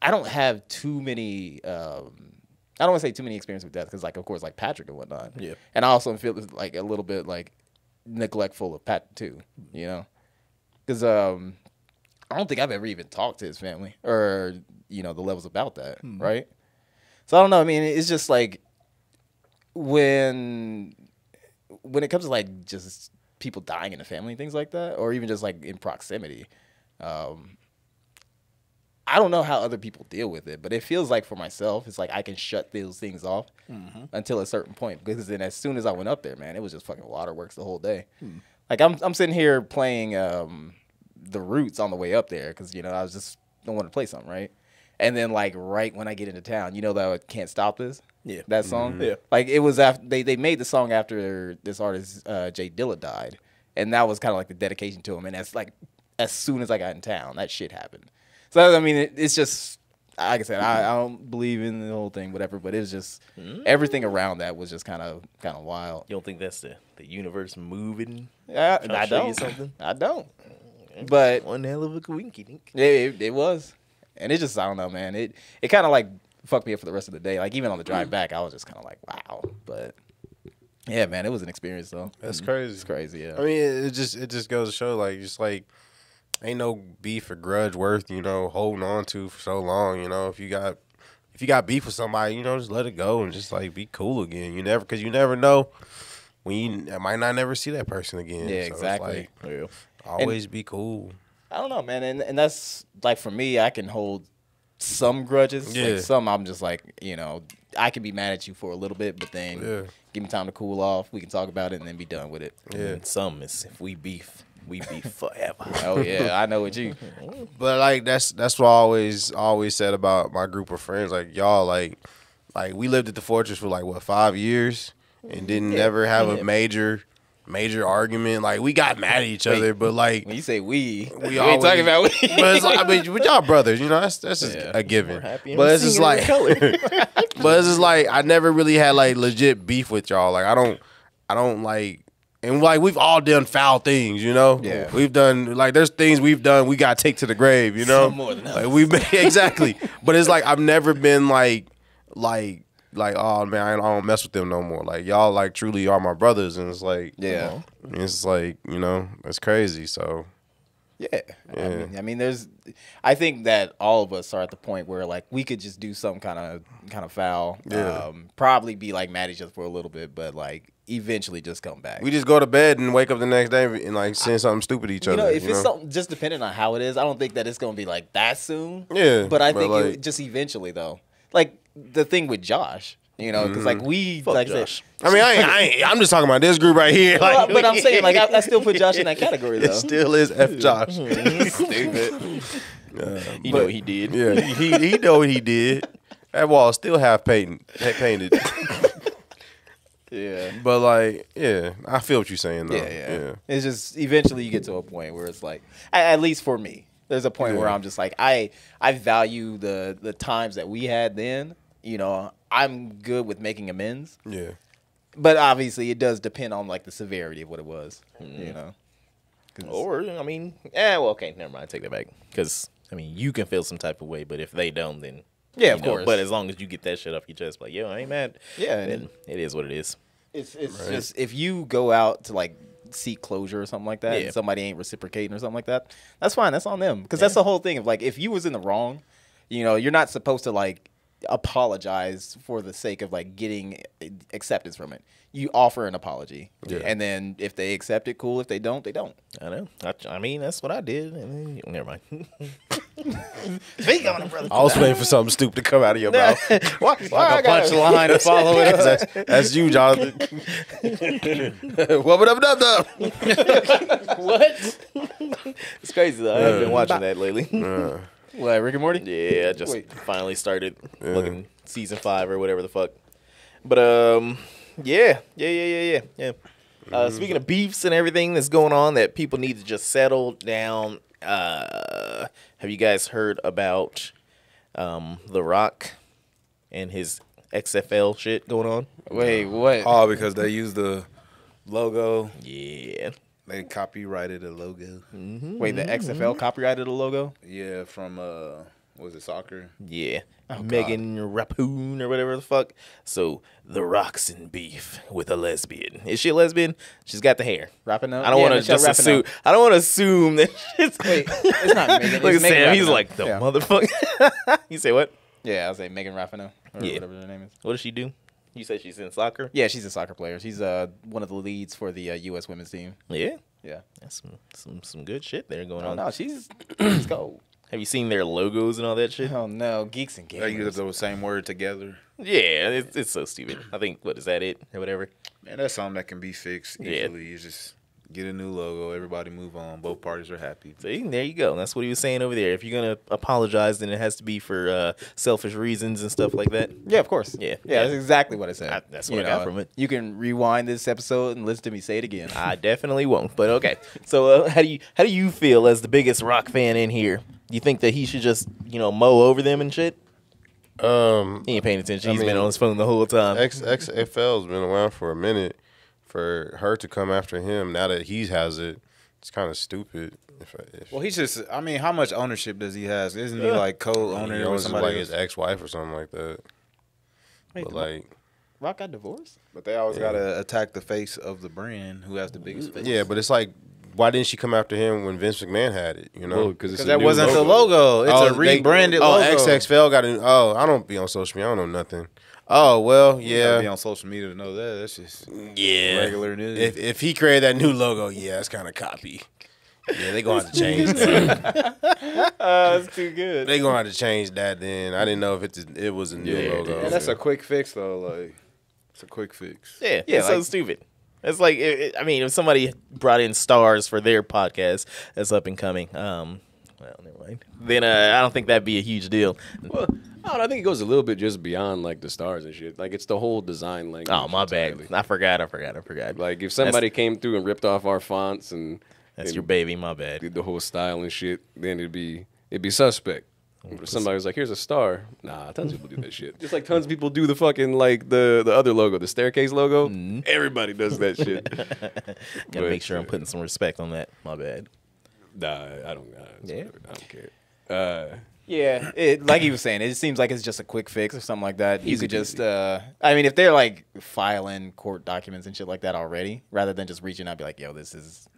I don't have too many. I don't want to say too many experiences with death because, like, of course, like Patrick and whatnot. Yeah. And I also feel like a little bit like neglectful of Pat too. You know, because I don't think I've ever even talked to his family or, you know, the levels about that, right? So I don't know. I mean, it's just like when it comes to like just people dying in the family and things like that, or even just like in proximity, I don't know how other people deal with it, but it feels like for myself, it's like I can shut those things off until a certain point. Because then as soon as I went up there, man, it was just fucking waterworks the whole day. Like I'm sitting here playing the Roots on the way up there because, you know, I was just don't want to play something, right? And then like right when I get into town, you know that Can't Stop This? Yeah. That song? Yeah. Like it was after they made the song after this artist Jay Dilla died. And that was kind of like the dedication to him. And that's like as soon as I got in town, that shit happened. So I mean it's just like I said, I don't believe in the whole thing, whatever, but it was just everything around that was just kind of wild. You don't think that's the universe moving? I don't. I don't. But one hell of a winky dink. It was. And it just, I don't know, man. It kind of like fucked me up for the rest of the day. Like even on the drive back, I was just kind of like, wow. But yeah, man, it was an experience though. That's crazy. It's crazy, yeah. I mean, it just goes to show like just like ain't no beef or grudge worth, you know, holding on to for so long. You know, if you got beef with somebody, you know, just let it go and just like be cool again. Because you never know when you might not never see that person again. Yeah, so exactly. It's like, always be cool. I don't know, man, and that's like for me, I can hold some grudges. Yeah. Like some, I'm just like, you know, I can be mad at you for a little bit, but then give me time to cool off. We can talk about it and then be done with it. Yeah. And some is if we beef forever. Oh yeah, I know what you. But like that's what I always said about my group of friends. Like y'all, like we lived at the Fortress for like what 5 years and didn't never have a major argument. Like we got mad at each other, but like when you say we always, ain't talking about we. But it's like, I mean, with y'all brothers, you know, that's just a given. But it's just like, but it's just like I never really had like legit beef with y'all. Like I don't like. And like we've all done foul things, you know. Yeah, we've done like there's things we've done we got to take to the grave, you know. Some more than others. Like we've been exactly, but it's like I've never been like oh man I don't mess with them no more. Like y'all like truly are my brothers, and it's like it's like you know it's crazy. So yeah. I mean, I think that all of us are at the point where like we could just do some kind of foul, probably be like mad at each other for a little bit, but like eventually just come back. We just go to bed and wake up the next day and like send something stupid to each other. You know, if it's something just depending on how it is, I don't think that it's gonna be like that soon. Yeah, but I think it just eventually though. Like the thing with Josh. You know, because like we, like Josh. I mean, I'm just talking about this group right here. Like, but I'm saying, like, I still put Josh in that category, though. It still is F Josh. Stupid. You know what he did. Yeah, he know what he did. That wall still half painted. Yeah, but like, yeah, I feel what you're saying though. Yeah. It's just eventually you get to a point where it's like, at least for me, there's a point where I'm just like, I value the times that we had then. You know, I'm good with making amends. Yeah. But obviously, it does depend on like the severity of what it was. You know. Or I mean, well, okay, never mind. Take that back. Because I mean, you can feel some type of way, but if they don't, then of course. But as long as you get that shit off your chest, like, yo, I ain't mad. Yeah, then it is what it is. It's just if you go out to like seek closure or something like that, and somebody ain't reciprocating or something like that, that's fine. That's on them. Because that's the whole thing of like if you was in the wrong, you know, you're not supposed to like apologize for the sake of like getting acceptance from it. You offer an apology, and then if they accept it, cool. If they don't, they don't. I know. I mean, that's what I did. And then, never mind. Speak on it, brother. I was waiting for something stupid to come out of your mouth. Why I got Punchline to follow it up. That's you, Jonathan. What up? What? It's crazy though. I haven't been watching that lately. What, Rick and Morty? Yeah, I just Wait. finally started looking season 5 or whatever the fuck. But yeah. Speaking of beefs and everything that's going on that people need to just settle down. Have you guys heard about The Rock and his XFL shit going on? Wait, what? Oh, because they used the logo. Yeah. They copyrighted the logo. Wait, the XFL copyrighted the logo? Yeah, from what was it, soccer? Yeah. Megan Rappoon or whatever the fuck. So The Rock's in beef with a lesbian. Is she a lesbian? She's got the hair. Rapinoe? I don't want to just assume. I don't want to assume that shit's. Wait, it's not Megan. Look at It's Megan Sam. He's Rapinoe. like the Yeah. motherfucker. You say what? Yeah, I'll say Megan Rapinoe or Yeah. whatever her name is. What does she do? You said she's in soccer. Yeah, she's a soccer player. She's one of the leads for the U.S. women's team. Yeah. Yeah. That's some good shit there going Oh on. no, she's gold. Have you seen their logos and all that shit? Oh no, geeks and They used gamers. the same word together. Yeah, it's so stupid. I think what is that it or whatever? Man, that's something that can be fixed Yeah. easily. You just get a new logo. Everybody move on. Both parties are happy. See, there you go. That's what he was saying over there. If you're gonna apologize, then it has to be for selfish reasons and stuff like that. Yeah, of course. Yeah. yeah, that's exactly what I said. That's what I got from it. You can rewind this episode and listen to me say it again. I definitely won't. But okay. So how do you feel as the biggest Rock fan in here? You think that he should just mow over them and shit? He ain't paying attention. He's been on his phone the whole time. XFL's been around for a minute. For her to come after him now that he has it, it's kind of stupid. If Well, he's just. I mean, how much ownership does he have? Isn't he like co-owner he or owns somebody like else? his ex-wife or something like that. Wait, But like, Rock got divorced? But they always gotta attack the face of the brand, who has the biggest face. yeah, but it's like, why didn't she come after him when Vince McMahon had it? You know, because because that wasn't the logo. It's a rebranded logo. XXFL got it. Oh, I don't be on social media. I don't know nothing. Oh well, You gotta be yeah, on social media to know that. That's just yeah. regular news. If he created that new logo, yeah, it's kind of copy. Yeah, they gonna have to change that. That's too good. They gonna have to change that. Then I didn't know if it was a new logo. and that's a quick fix though. Like it's a quick fix. Yeah, Yeah, it's so like- stupid. It's like, I mean, if somebody brought in stars for their podcast that's up and coming, well, never mind. Then I don't think that'd be a huge deal. Well, I don't know, I think it goes a little bit just beyond like the stars and shit. Like it's the whole design language. Oh, my bad. entirely. I forgot. Like if somebody came through and ripped off our fonts and That's your baby. My bad. did the whole style and shit, then it'd be suspect. If somebody was like, "Here's a star." Nah, tons of people do that shit. Just like tons of people do the fucking like the other logo, the staircase logo. Everybody does that shit. Gotta make sure I'm putting some respect on that. My bad. Nah, I don't. Yeah. I don't care. Yeah, like he was saying, it seems like it's just a quick fix or something like that. You Easy could just, I mean, if they're like filing court documents and shit like that already, rather than just reaching out and be like, yo, this is,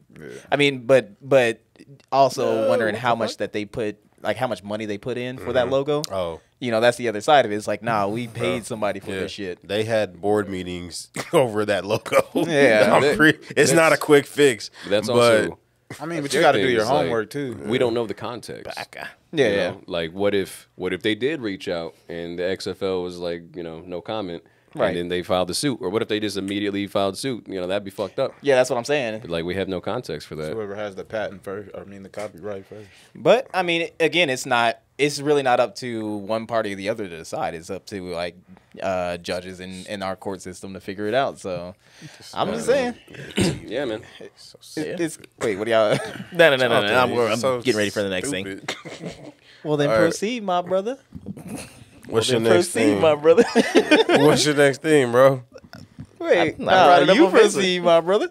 I mean, but also wondering how much that they put, like how much money they put in for that logo. Oh. That's the other side of it. It's like, nah, we paid somebody for this shit. They had board meetings over that logo. Yeah. It's not a quick fix. But that's but also. I mean, but you got to do thing your is, like, homework too. We don't know the context. Yeah, You yeah. know? Like, what if they did reach out and the XFL was like, no comment, Right. and then they filed the suit, or what if they just immediately filed suit? That'd be fucked up. Yeah, that's what I'm saying. But, like, we have no context for that. Whoever has the patent first, the copyright first. But I mean, again, it's really not up to one party or the other to decide. It's up to like judges in our court system to figure it out. So I'm just saying. Yeah, man. Wait, what do y'all? No. I'm So getting ready for the next thing. stupid. Well, then All right. proceed, my brother. What's your next Proceed, thing? my brother. What's your next thing, bro? Wait, I brought it up you on Facebook. proceed, my brother.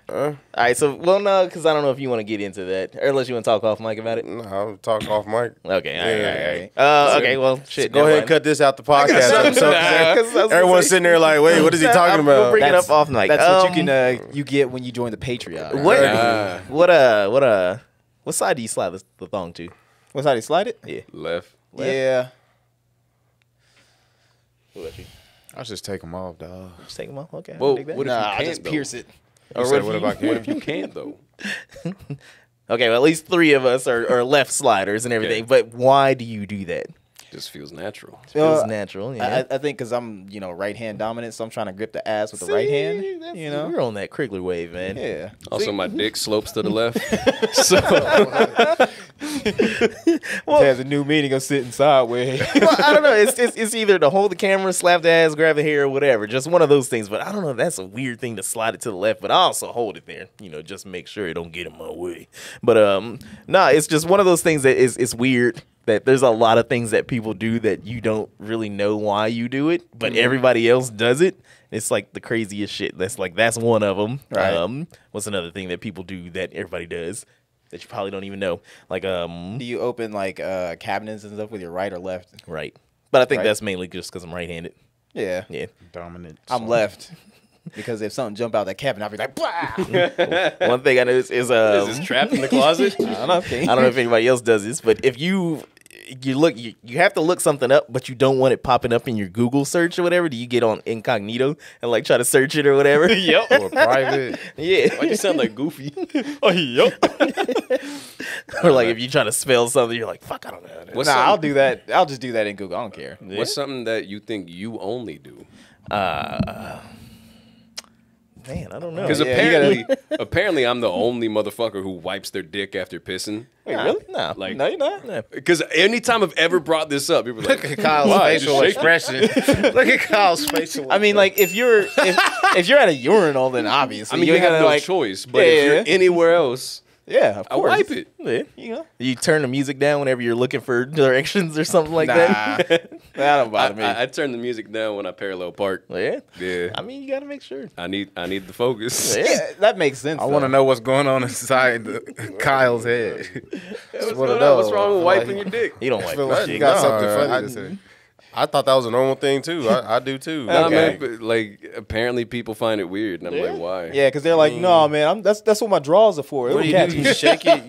All right, so no, because I don't know if you want to get into that, or unless you want to talk off mic about it. No, I'll talk off mic. Okay, all right. Okay, well, shit. Go ahead and cut this out the podcast episode. Everyone's Everyone's sitting there like, wait, what is he talking We'll about? bring it up off mic. That's what you can you get when you join the Patreon. What side do you slide the thong to? What's how they slide it? Yeah. Left. Yeah. What about you? I just take them off, dog. Just take them off. Okay. Well, I dig that. what if Nah, you I can't just though? pierce it. You Or said, what what if about What if you? you can't though? Okay, well, at least 3 of us are left sliders and everything. Okay. But why do you do that? Just feels natural. Feels natural. Yeah. I think because I'm, right hand dominant, so I'm trying to grip the ass with the right hand. You know? We're on that Krigler wave, man. Yeah. Also, my dick slopes to the left. So It has a new meaning of sitting sideways. Well, I don't know. It's either to hold the camera, slap the ass, grab the hair, or whatever. Just one of those things. But I don't know. That's a weird thing to slide it to the left. But I also hold it there. Just make sure it don't get in my way. But nah, it's just one of those things that is weird. That there's a lot of things that people do that you don't really know why you do it, but everybody else does it. It's like the craziest shit. That's one of them. Right. What's another thing that people do that everybody does that you probably don't even know? Like Do you open like cabinets and stuff with your right or left? right. But I think Right. that's mainly just because I'm right-handed. Yeah. Yeah. Dominant. I'm left. Because if something jump out that cabinet, I'll be like, blah! One thing I know is is this trapped in the closet? I don't know. I don't know if anybody else does this, but if you look, you have to look something up, but you don't want it popping up in your Google search or whatever. Do you get on incognito and like try to search it or whatever? Yep. Or private. Yeah. Why you sound like Goofy? Oh, yep. Or like if you try to spell something, you're like, fuck, I don't know. What's Nah, I'll something, do that. I'll just do that in Google. I don't care. what's something that you think you only do? Man, I don't know. Because Yeah, you apparently I'm the only motherfucker who wipes their dick after pissing. Wait, really? No. Like, No, you're not. because anytime I've ever brought this up, people are like, Look at Kyle's why? facial Just shake it. expression. Look at Kyle's facial. I mean, like if you're at a urinal, then obviously I mean, you're you have gonna no like choice. But Yeah, if yeah, you're yeah. anywhere else, yeah, of I course. wipe it. Yeah. You know, You turn the music down whenever you're looking for directions or something like that. that don't bother me. I turn the music down when I parallel park. Yeah. Yeah, I mean, you got to make sure. I need the focus. Yeah. yeah, that makes sense. I want to know what's going on inside Kyle's head. What's, wanna going know. on? What's wrong with I feel wiping like- your dick? You don't wipe feel your like dick. you got something No, funny to say. I thought that was a normal thing too. I do too. Nah, Okay. man, but like apparently people find it weird, and I'm like, why? Yeah, because they're like, no, man, that's what my drawers are for. What do It'll you catch do? me.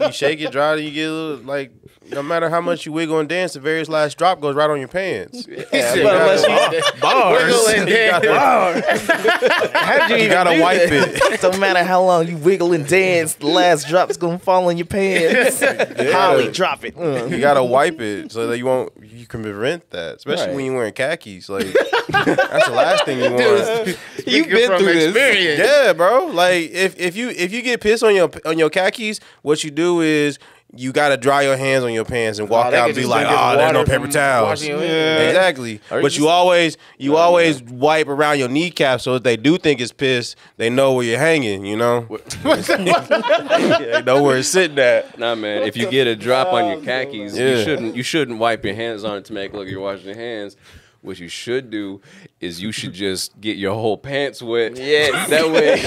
You shake it dry, and you get a little like. No matter how much you wiggle and dance, the very last drop goes right on your pants. Yeah, but unless you Bars. You gotta wipe it. Don't matter how long you wiggle and dance, the last drop's gonna fall in your pants. Holly, drop it. You gotta wipe it so that you can prevent that, especially Right. when you're wearing khakis. Like that's the last thing you want. You've been through this. Yeah, bro. Like if you get pissed on your khakis, what you do is you gotta dry your hands on your pants and walk they out can and be just like, drink oh, there's no water paper from towels. washing your hands. Exactly. Or But you always wipe around your kneecaps so if they do think it's piss, they know where you're hanging. You know, they know where it's sitting at. Nah, man. If you get a drop on your khakis, Yeah. you shouldn't wipe your hands on it to make it look you're washing your hands. What you should do is you should just get your whole pants wet. Yeah. That way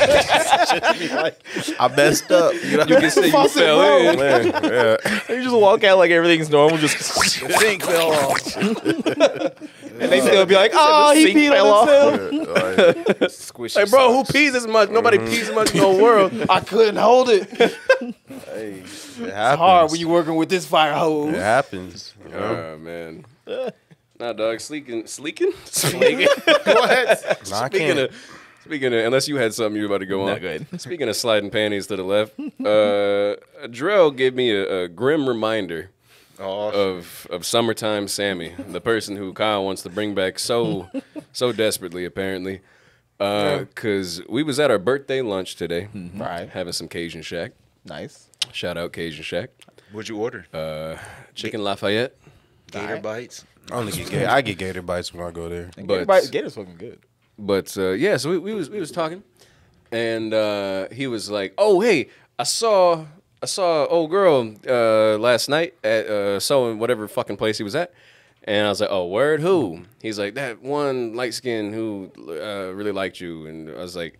I messed up. You know? you can say you fell in. Man, yeah. You just walk out like everything's normal, just Sink fell off. And they still be like, oh, he Sink peed fell on off. himself. Squish Like, bro, who pees as much? Nobody pees as much in the whole world. I couldn't hold it. It It's happens. hard when you're working with this fire hose. It happens. You know? Oh, man. Nah, dog. Sleeking? What? No, I can't. Speaking of, unless you had something you were about to go on. No, go ahead. Speaking of sliding panties to the left, Drell gave me a grim reminder of summertime Sammy, the person who Kyle wants to bring back so desperately, apparently. Because we was at our birthday lunch today, Right. having some Cajun Shack. Nice. Shout out Cajun Shack. What'd you order? Chicken Lafayette. Gator bites. I get gator bites when I go there. But Gator's fucking good. But yeah, so we was talking, and he was like, "Oh, hey, I saw old girl last night at so whatever fucking place he was at," and I was like, "Oh, word, who?" He's like, "That one light skin who really liked you," and I was like,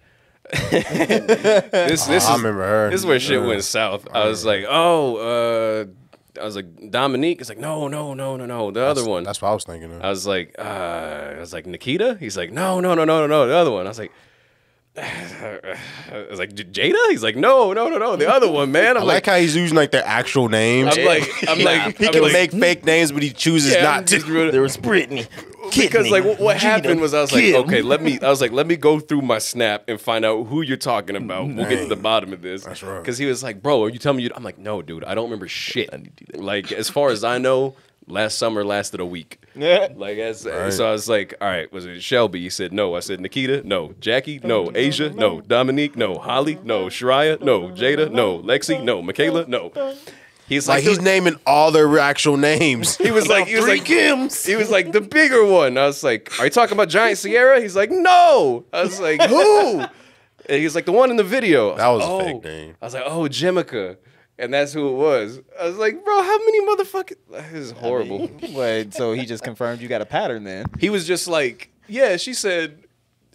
"This I remember her. This is where shit went south." I was like, "Oh." I was like, Dominique. It's like, no, the other one. That's what I was thinking of. I was like, Nikita. He's like, no, the other one. I was like, I was like, Jada? He's like, no, the other one, man. I like how he's using like their actual names. I'm like, he can make fake names, but he chooses not to. There was Brittany. Because Kidney, like what happened Gina, was I was like, Kim. okay, let me go through my snap and find out who you're talking about. We'll get to the bottom of this. That's right. Because he was like, bro, are you telling me? I'm like, no, dude, I don't remember shit. Like as far as I know, last summer lasted a week. Yeah. Like so I was like, all right, was it Shelby? He said no. I said Nikita, no. Jackie, no. Asia, no. Dominique, no. Holly, no. Shariah, no. Jada, no. Lexi, no. Michaela, no. He's Like he's naming all their actual names. He was like Kims. He was like the bigger one. I was like, are you talking about Giant Sierra? He's like, no. I was like, who? And he's like, the one in the video. That was a fake name. I was like, oh, Jimica. And that's who it was. I was like, bro, how many motherfuckers? This is horrible. Wait, so he just confirmed you got a pattern then? He was just like, yeah, she said,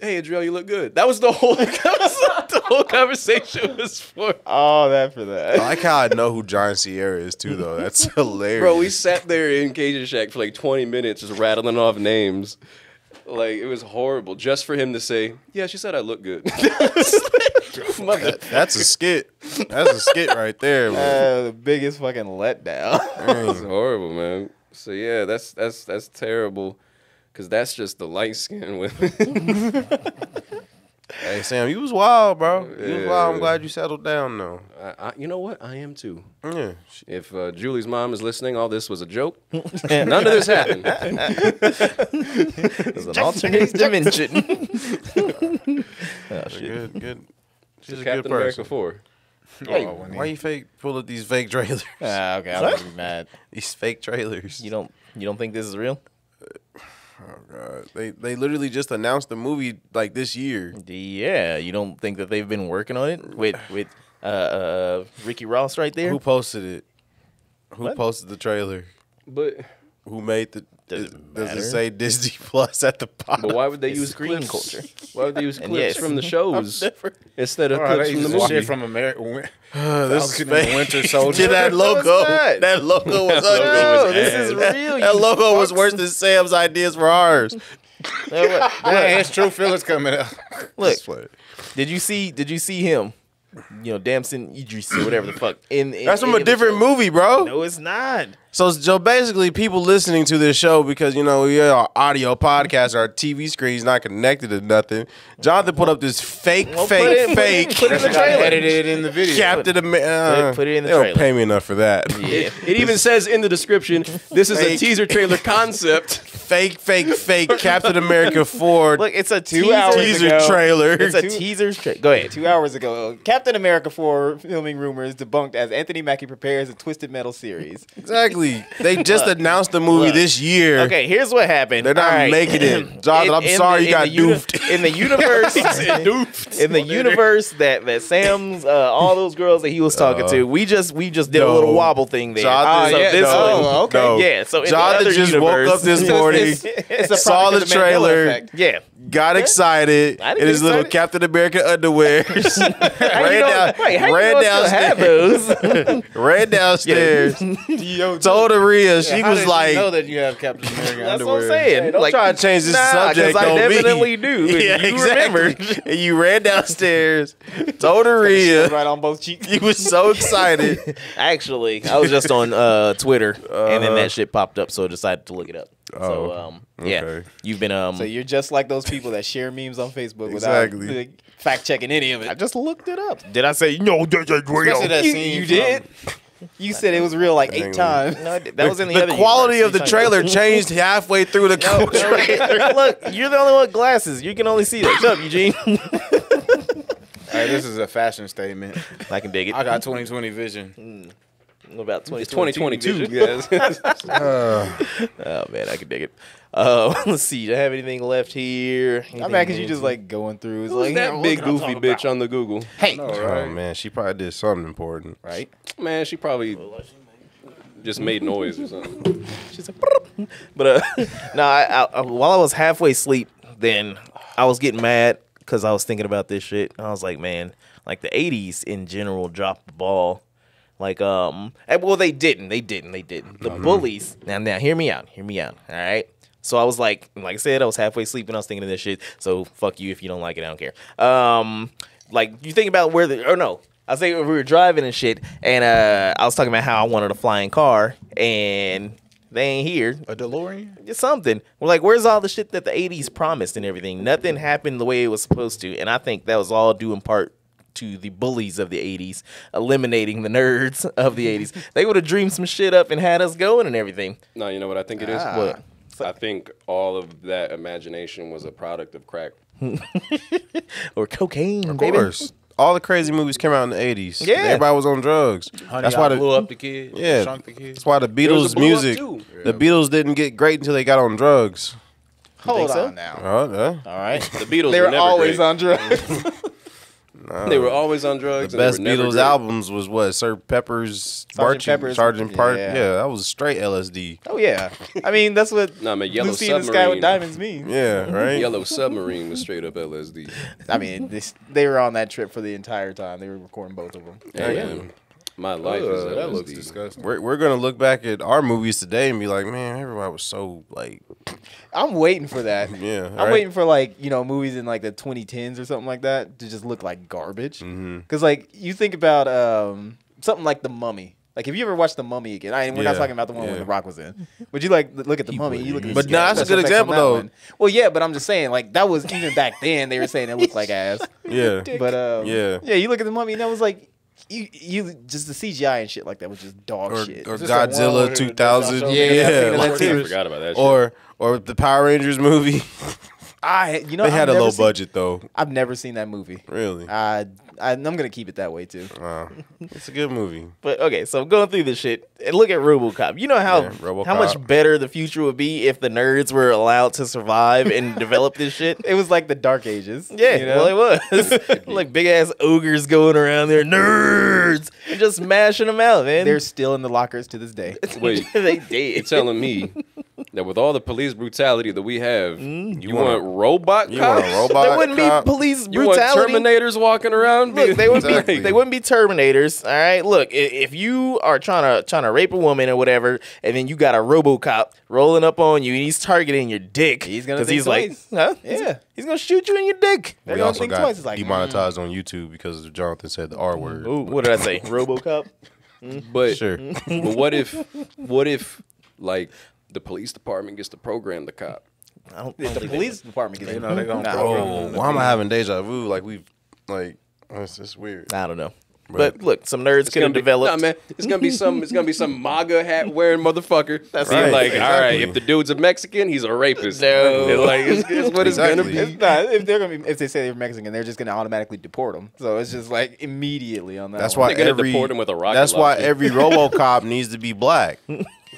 hey, Adriel, you look good. That was the whole the whole conversation was for. Oh, that for I that. like how I know who Giant Sierra is too, though. That's hilarious. Bro, we sat there in Cajun Shack for like 20 minutes just rattling off names. Like, it was horrible. Just for him to say, yeah, she said I look good. That's a skit. That's a skit right there. Man. The biggest fucking letdown. It's horrible, man. So, yeah, that's terrible. Because that's just the light-skinned women. Hey, Sam, you was wild, bro. You was Yeah. wild. I'm glad you settled down, though. You know what? I am, too. Yeah. If Julie's mom is listening, all this was a joke. None of this happened. There's an alternate dimension. Oh shit! Good. She's a Captain good America person. 4. Why you pull up these fake trailers? Okay, I'm gonna be mad. These fake trailers. You don't think this is real? Oh God. They literally just announced the movie like this year. Yeah, you don't think that they've been working on it with Ricky Ross right there? Who posted it? Who What? posted the trailer? But Who made the? Does it Does matter? it say Disney Plus at the bottom? why would they use screen clips? culture. Why would they use And clips yes. from the shows Different. instead of Oh, clips they from the used movie? shit from America. This Falcon and the Winter Soldier. Did that logo? was that? That logo was logo ugly. was this ass. is real. That you logo was fucks. worse than Sam's ideas for ours. Dang, it's True Feelings coming up. Look, did you see him? You know, Damson Idris or whatever the fuck. That's from a the different show. movie, bro. No, it's not. So basically, people listening to this show because we are audio podcast, our TV screen's not connected to nothing. Jonathan put up this fake Put it in the trailer. Edited it in the video. Captain America. Put it in the They don't trailer. pay me enough for that. Yeah. It even says in the description, this is a Fake. teaser trailer concept. Fake Captain America 4 Look, it's a 2 hours teaser ago. trailer. It's a teaser. Go ahead. 2 hours ago, Captain America 4 filming rumors debunked as Anthony Mackie prepares a Twisted Metal series. Exactly. They just announced the movie Look. this year. Okay, here's what happened. They're not All right. making it. Jonathan, I'm sorry you got doofed. In the universe, in the universe that Sam's all those girls that he was talking to, we just did a little wobble thing there. Jonathan, So this no, one, okay. no. yeah. So in Jonathan the other just universe, woke up this morning, It's a saw product the of Mandela trailer, effect. yeah. got excited I didn't in his get little excited. Captain America underwear. How you still have those? ran downstairs, told Aria, she How was did you like, know that you have Captain America That's underwear? what I'm saying. don't try to change this subject 'cause I on me. definitely do. Yeah, You exactly. remembered. And you ran downstairs, told Aria, Right on both cheeks. he was so excited. Actually, I was just on Twitter, and then that shit popped up, so I decided to look it up. So, yeah, okay. you've been So you're just like those people that share memes on Facebook Exactly. without fact checking any of it. I just looked it up. Did I say no? This is real. Especially that scene You from- did? You said it was real like 8 times. No, that was in the The other quality universe. of the trailer changed halfway through the trailer. Look, you're the only one with glasses. You can only see that. Shut up, Eugene. Hey, this is a fashion statement. I can dig it. I got 20/20 vision. What about It's 2022? 2022. Yes. Oh man, I can dig it. Let's see. Do I have anything left here? I'm mad because you just like going through. It's Who's like that big goofy bitch on the Google? Hey, Oh man, she probably did something important. right? Man, she probably just made noise or something. She's like, but no. I while I was halfway asleep, then I was getting mad because I was thinking about this shit. I was like, man, like the '80s in general dropped the ball. Like, well, they didn't. The bullies. Now, hear me out. All right. So I was like I said, I was halfway asleep and I was thinking of this shit. So fuck you if you don't like it. I don't care. Like you think about I was thinking we were driving and shit, and I was talking about how I wanted a flying car, and they ain't here. A DeLorean? It's something. We're like, where's all the shit that the 80s promised and everything? Nothing happened the way it was supposed to, and I think that was all due in part to the bullies of the 80s, eliminating the nerds of the 80s. They would have dreamed some shit up and had us going and everything. No, you know what I think it is? What? I think all of that imagination was a product of crack. Or cocaine, Of baby. course. All the crazy movies came out in the 80s. Yeah. Everybody was on drugs. That's why blew up the kid. Yeah. Shrunk the kid. That's why the was a Beatles blow up, music, too. the Beatles didn't get great until they got on drugs. Hold so? on now. Oh, All right. The Beatles They were were never always great. on drugs. They were always on drugs. The and they best were never Beatles great. albums was what? Sir Pepper's Pepper's- Sergeant Part. yeah. Yeah, that was straight LSD. Oh yeah. I mean that's what No, man, Yellow Lucy in the Sky Submarine. with Diamonds means. Yeah, right. Yellow Submarine was straight up LSD. I mean they were on that trip for the entire time. They were recording both of them. Yeah, man. My life is LSD. That looks disgusting. We're gonna look back at our movies today and be like, man, everybody was so like, I'm waiting for that. yeah. I'm right? waiting for movies in like the 2010s or something like that to just look like garbage. Mm-hmm. Because like you think about something like The Mummy. Like, if you ever watched The Mummy again, we're not Yeah, talking about the one yeah. where The Rock was in. But you look at The Mummy, you look at the But nah, that's a special good effects on example, that though. one. Well, yeah, but I'm just saying, like, that was even back then. They were saying it looked like ass. Yeah. But Yeah. you look at The Mummy, and that was like. You just the CGI and shit like that was just dog Or shit. Just like Godzilla one 2000. with the- Yeah, I've seen Yeah. that too. I forgot about that shit. Or the Power Rangers movie. They They had a low budget though. I've never seen that movie. Really. I'm gonna keep it that way too. It's a good movie. But okay, so going through this shit and look at RoboCop. You know how Yeah, RoboCop. how much better the future would be if the nerds were allowed to survive and develop this shit. It was like the Dark Ages. Yeah, you know? well, it was like big ass ogres going around there, nerds, and just smashing them out, man. They're still in the lockers to this day. Wait, they you're dead. telling me that with all the police brutality that we have, you want want robot You want cops? a robot? There wouldn't cop? be police You want brutality. Terminators walking around? Look, they wouldn't Exactly. be they wouldn't be Terminators. All right, look, if you are trying to rape a woman or whatever, and then you got a RoboCop rolling up on you, and he's targeting your dick, He's gonna 'cause think he's like, twice. huh? Yeah. He's gonna shoot you in your dick. They're We gonna also think got twice. It's like, demonetized on YouTube because Jonathan said the R word. Ooh, what did I say? RoboCop. But Sure. but what if like the police department gets to program the cop? I don't the think police department gets You know, they gonna Nah. program Oh, them. why am I having deja vu? Like it's just weird. I don't know. Right. But look, some nerds could have developed. Nah, man, it's gonna be some MAGA hat wearing motherfucker. That's Right, like, all right, exactly. if the dude's a Mexican, he's a rapist. No. And, like it's what it's gonna Exactly. be. Nah, if they say they're Mexican, they're just gonna automatically deport them. So it's just like immediately on that. That's one. why They're gonna every deport him with a rocket that's why launcher. every RoboCop needs to be black.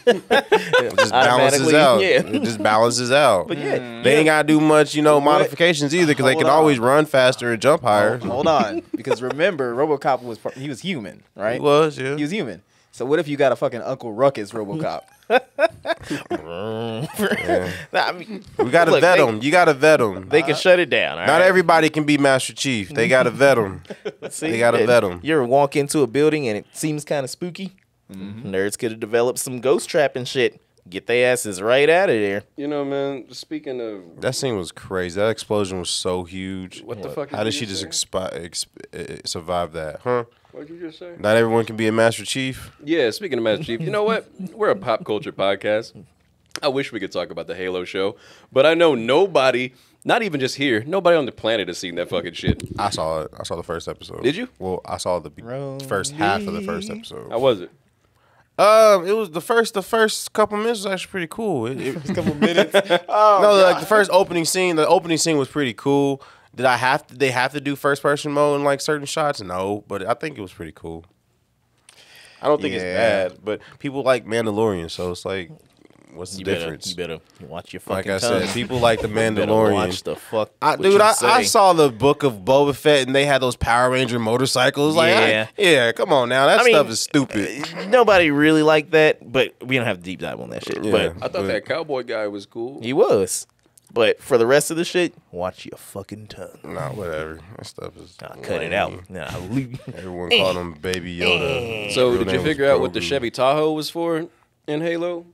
It just balances Automatically, out. yeah. It just balances out. But yeah, They ain't gotta do much, modifications either, because they Hold can on. always run faster and jump higher. Hold on, because remember, RoboCop was human, right? He was, yeah. He was human. So what if you got a fucking Uncle Ruckus RoboCop? Nah, I mean, We gotta Look, vet they- them. You gotta vet them. they can shut it down. all Not right? everybody can be Master Chief. They gotta vet them. See, They gotta vet 'em. You ever walk into a building and it seems kind of spooky? Nerds could have developed some ghost trapping shit. Get their asses right out of there. You know, man. Speaking of That scene was crazy. That explosion was so huge. what the fuck? How did she just survive that? Huh? What did you just say? Not everyone can be a Master Chief. Yeah, speaking of Master Chief, you know what? We're a pop culture podcast. I wish we could talk about the Halo show, but I know nobody, not even just here, nobody on the planet has seen that fucking shit. I saw it. I saw the first episode. Did you? Well, I saw the first half of the first episode. How was it? It was the first couple minutes was actually pretty cool. couple minutes. No, like the first opening scene. The opening scene was pretty cool. Did they have to do first person mode in like certain shots? No, but I think it was pretty cool. I don't think it's Yeah. bad, but people like Mandalorian, so it's like, what's the You difference? better watch your Like fucking I tongue. said, people like the You better Mandalorian. watch the fuck. what Dude, you I say. saw the book of Boba Fett and they had those Power Ranger motorcycles. Like, Yeah. come on now, that I mean, stuff is stupid. Nobody really liked that, but we don't have to deep dive on that shit. Yeah. But I thought that cowboy guy was cool. he was. But for the rest of the shit, watch your fucking tongue. Nah, whatever. That stuff is. Nah, cut it out. Nah, Everyone called him Baby Yoda. So Real did you name was figure out what the Grogu. Chevy Tahoe was for in Halo?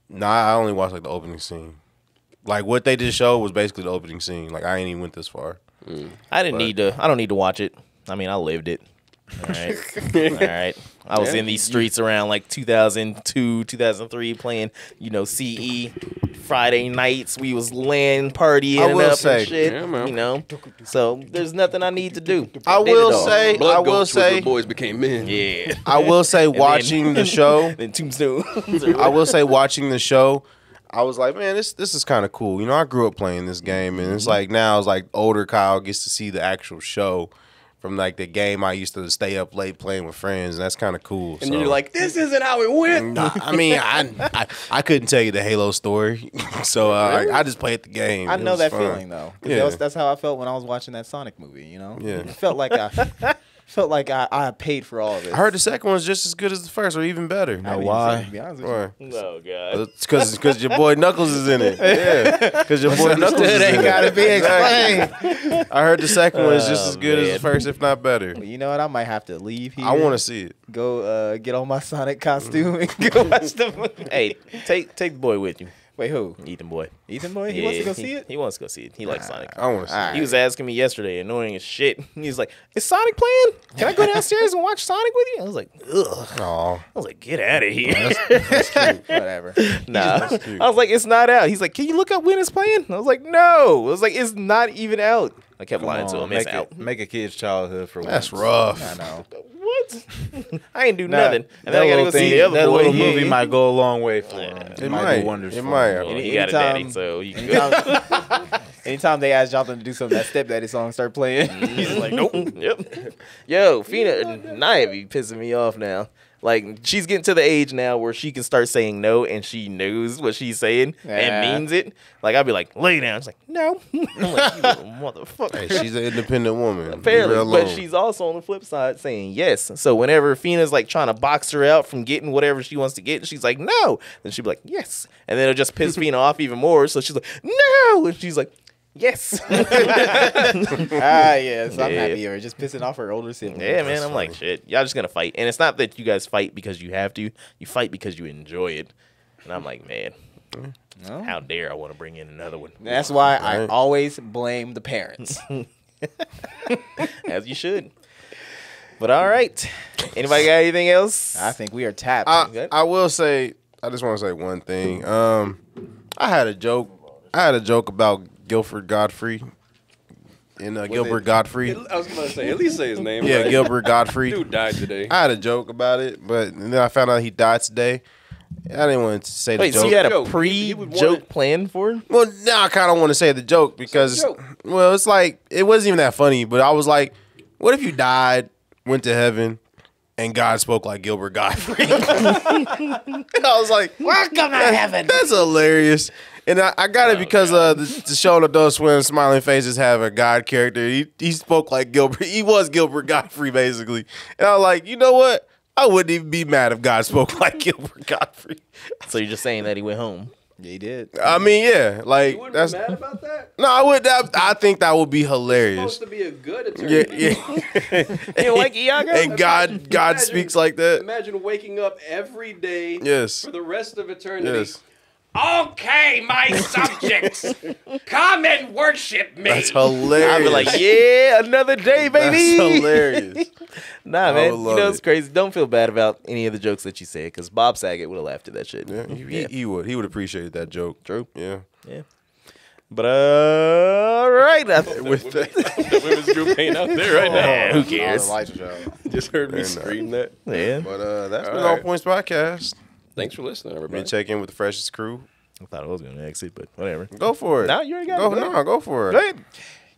Nah, I only watched like the opening scene. Like what they just showed was basically the opening scene. Like I ain't even went this far. I didn't need to. I don't need to watch it. I mean, I lived it. All right. All right. I was in these streets around like 2002, 2003 playing, CE. Friday nights we was LAN partying I will up say, and shit, yeah, man. So there's nothing I need to do. I will say, Blood goats was when boys became men. Yeah. I will say, watching the show, Then Tombstone. I will say, watching the show, I was like, man, this is kind of cool. I grew up playing this game, and it's like now it's like older Kyle gets to see the actual show from like the game I used to stay up late playing with friends, and that's kind of cool. And you're like, this isn't how it went. I mean, I couldn't tell you the Halo story, so I just played the game. I It know was that fun. feeling though. 'Cause Yeah. that's how I felt when I was watching that Sonic movie. Yeah. It felt like I paid for all of it. I heard the second one's just as good as the first, or even better. I haven't even seen it, to be honest with you. Why? Oh god. It's because your boy Knuckles is in it. Yeah, because your boy Knuckles is in ain't it. gotta be Exactly. I heard the second one is just as good as man. the first, if not better. But you know what? I might have to leave here. I want to see it. go get on my Sonic costume and go watch the movie. Hey, take the boy with you. Wait, who? Ethan boy. Ethan boy? He wants to go see it? He wants to go see it. He likes Sonic. I want to see it. He was asking me yesterday, annoying as shit. He's like, "Is Sonic playing? Can I go downstairs and watch Sonic with you?" I was like, "Ugh." Aw. I was like, "Get out of here." Whatever. Nah. I was like, "It's not out." He's like, "Can you look up when it's playing?" I was like, "No." I was like, "It's not even out." I kept lying to him. It's out. Make a kid's childhood for That's once. rough. I know. What? I ain't do Nah, nothing. And then I gotta go see the other that boy. little movie might go a long way for him. It do might. wonders It for might. him. Well, he got a daddy, so he can go. Anytime they ask Jonathan to do something, that Stepdaddy song start playing. He's like, nope. Yep. Yo, Naya be pissing me off now. Like, she's getting to the age now where she can start saying no and she knows what she's saying Yeah. and means it. Like, I'll be like, lay down. She's like, no. I'm like, you little motherfucker. Hey, she's an independent woman. Leave Apparently, her but alone. she's also on the flip side saying yes. So whenever Fina's like trying to box her out from getting whatever she wants to get, she's like, no. Then she'll be like, yes. And then it'll just piss Fina off even more. So she's like, no. And she's like, yes. Yes, I'm Yeah. happy. Or just pissing off her older sibling. Yeah, man. I'm like, shit. Y'all just gonna fight. And it's not that you guys fight because you have to. You fight because you enjoy it. And I'm like, man, No. how dare I want to bring in another one? That's why I Right. always blame the parents. As you should. But all right. Anybody got anything else? I think we are tapped. I will say, I just want to say one thing. I had a joke about Guilford Godfrey. Gilbert Godfrey. I was going to say, at least say his name. Yeah, right? Gilbert Godfrey. Dude died today. I had a joke about it, but then I found out he died today. I didn't want to say the Wait, joke. so you had a Joke. He would want pre-joke it- planned for it? Well, now I kind of want to say the joke because, Say the joke. well, it's like it wasn't even that funny. But I was like, what if you died, went to heaven, and God spoke like Gilbert Godfrey? And I was like, Welcome to heaven. that's hilarious. And I got it because the show on Adult Swim, Smiling Faces have a God character. He spoke like Gilbert. He was Gilbert Godfrey basically. And I was like, you know what? I wouldn't even be mad if God spoke like Gilbert Godfrey. So you're just saying that he went home? Yeah, he did. I mean, yeah, like You wouldn't that's be mad about that? no. I would. I think that would be hilarious. Supposed to be a good attorney. Yeah, You don't like Iago? and God Imagine- speaks like that. Imagine waking up every day Yes. for the rest of eternity. Yes, Okay, my subjects, come and worship me. that's hilarious. I'd be like, yeah, another day, baby. That's hilarious. Nah, I man. would You love know, it's it. crazy. Don't feel bad about any of the jokes that you said because Bob Saget would have laughed at that shit. Yeah, he would. He would appreciate that joke. True. Yeah. But all right. With that, The women's group ain't out there right now. Who All the cares? lights are out. Just heard me Fair enough. scream that. Yeah. but that's been All All right. Points Podcast. Thanks for listening, Been everybody. check in with the freshest crew. I thought I was going to exit, but whatever. Go for it. No, you already got Go, it. no, go for it. Go ahead.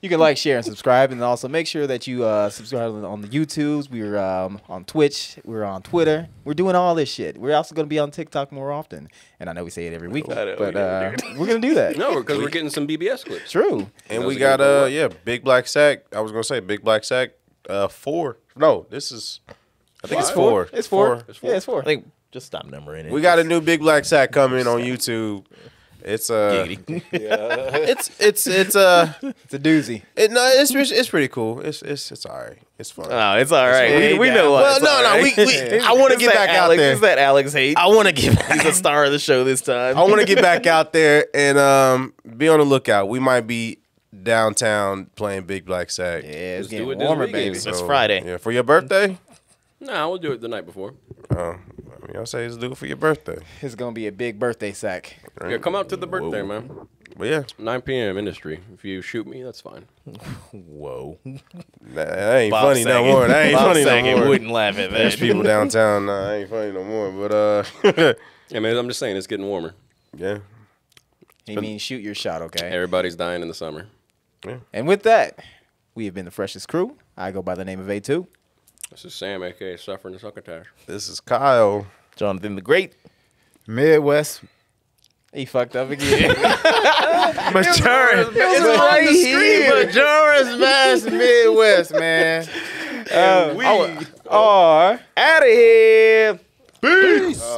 You can like, share, and subscribe, and also make sure that you subscribe on the YouTubes. We're on Twitch. We're on Twitter. We're doing all this shit. We're also going to be on TikTok more often. And I know we say it every week, I know, but we never do. we're going to do that. No, because we're getting some BBS clips. True. And Those we are got gonna go Big Black Sack. I was gonna say Big Black Sack 4. No, this is I think it's 4. It's 4. It's 4. Yeah, it's 4. I think just stop numbering it. We got a new Big Black Sack coming on YouTube. It's Giggity. it's It's a doozy. it's pretty cool. It's all right. It's fun. Oh, it's all right. way We down. know what. Well, It's no, all no, right. we I want to It's get that back out Alex, there. It's that Alex hate. I want to get He's the star of the show this time. I want to get back out there and be on the lookout. We might be downtown playing Big Black Sack. Yeah, it's Let's do getting it this warmer, weekend. baby. It's Friday. Yeah, for your birthday. Nah, we'll do it the night before. I mean, I'll say let's do it for your birthday. It's gonna be a big birthday sack. Yeah, come out to the birthday, man. But yeah, 9 p.m. industry. If you shoot me, that's fine. Whoa. that ain't Bob funny no Saget. more. That ain't Bob funny Saget no more. wouldn't laugh at There's that. people downtown. Nah, that ain't funny no more. But Yeah, man, I'm just saying it's getting warmer. yeah. He means shoot your shot, okay? Everybody's dying in the summer. And with that, we have been the freshest crew. I go by the name of A2. This is Sam, aka Suffering the Succotash. This is Kyle. Jonathan the Great. Midwest. He fucked up again. Majora's right here. Majora's Mask Midwest, man. We are out of here. Peace.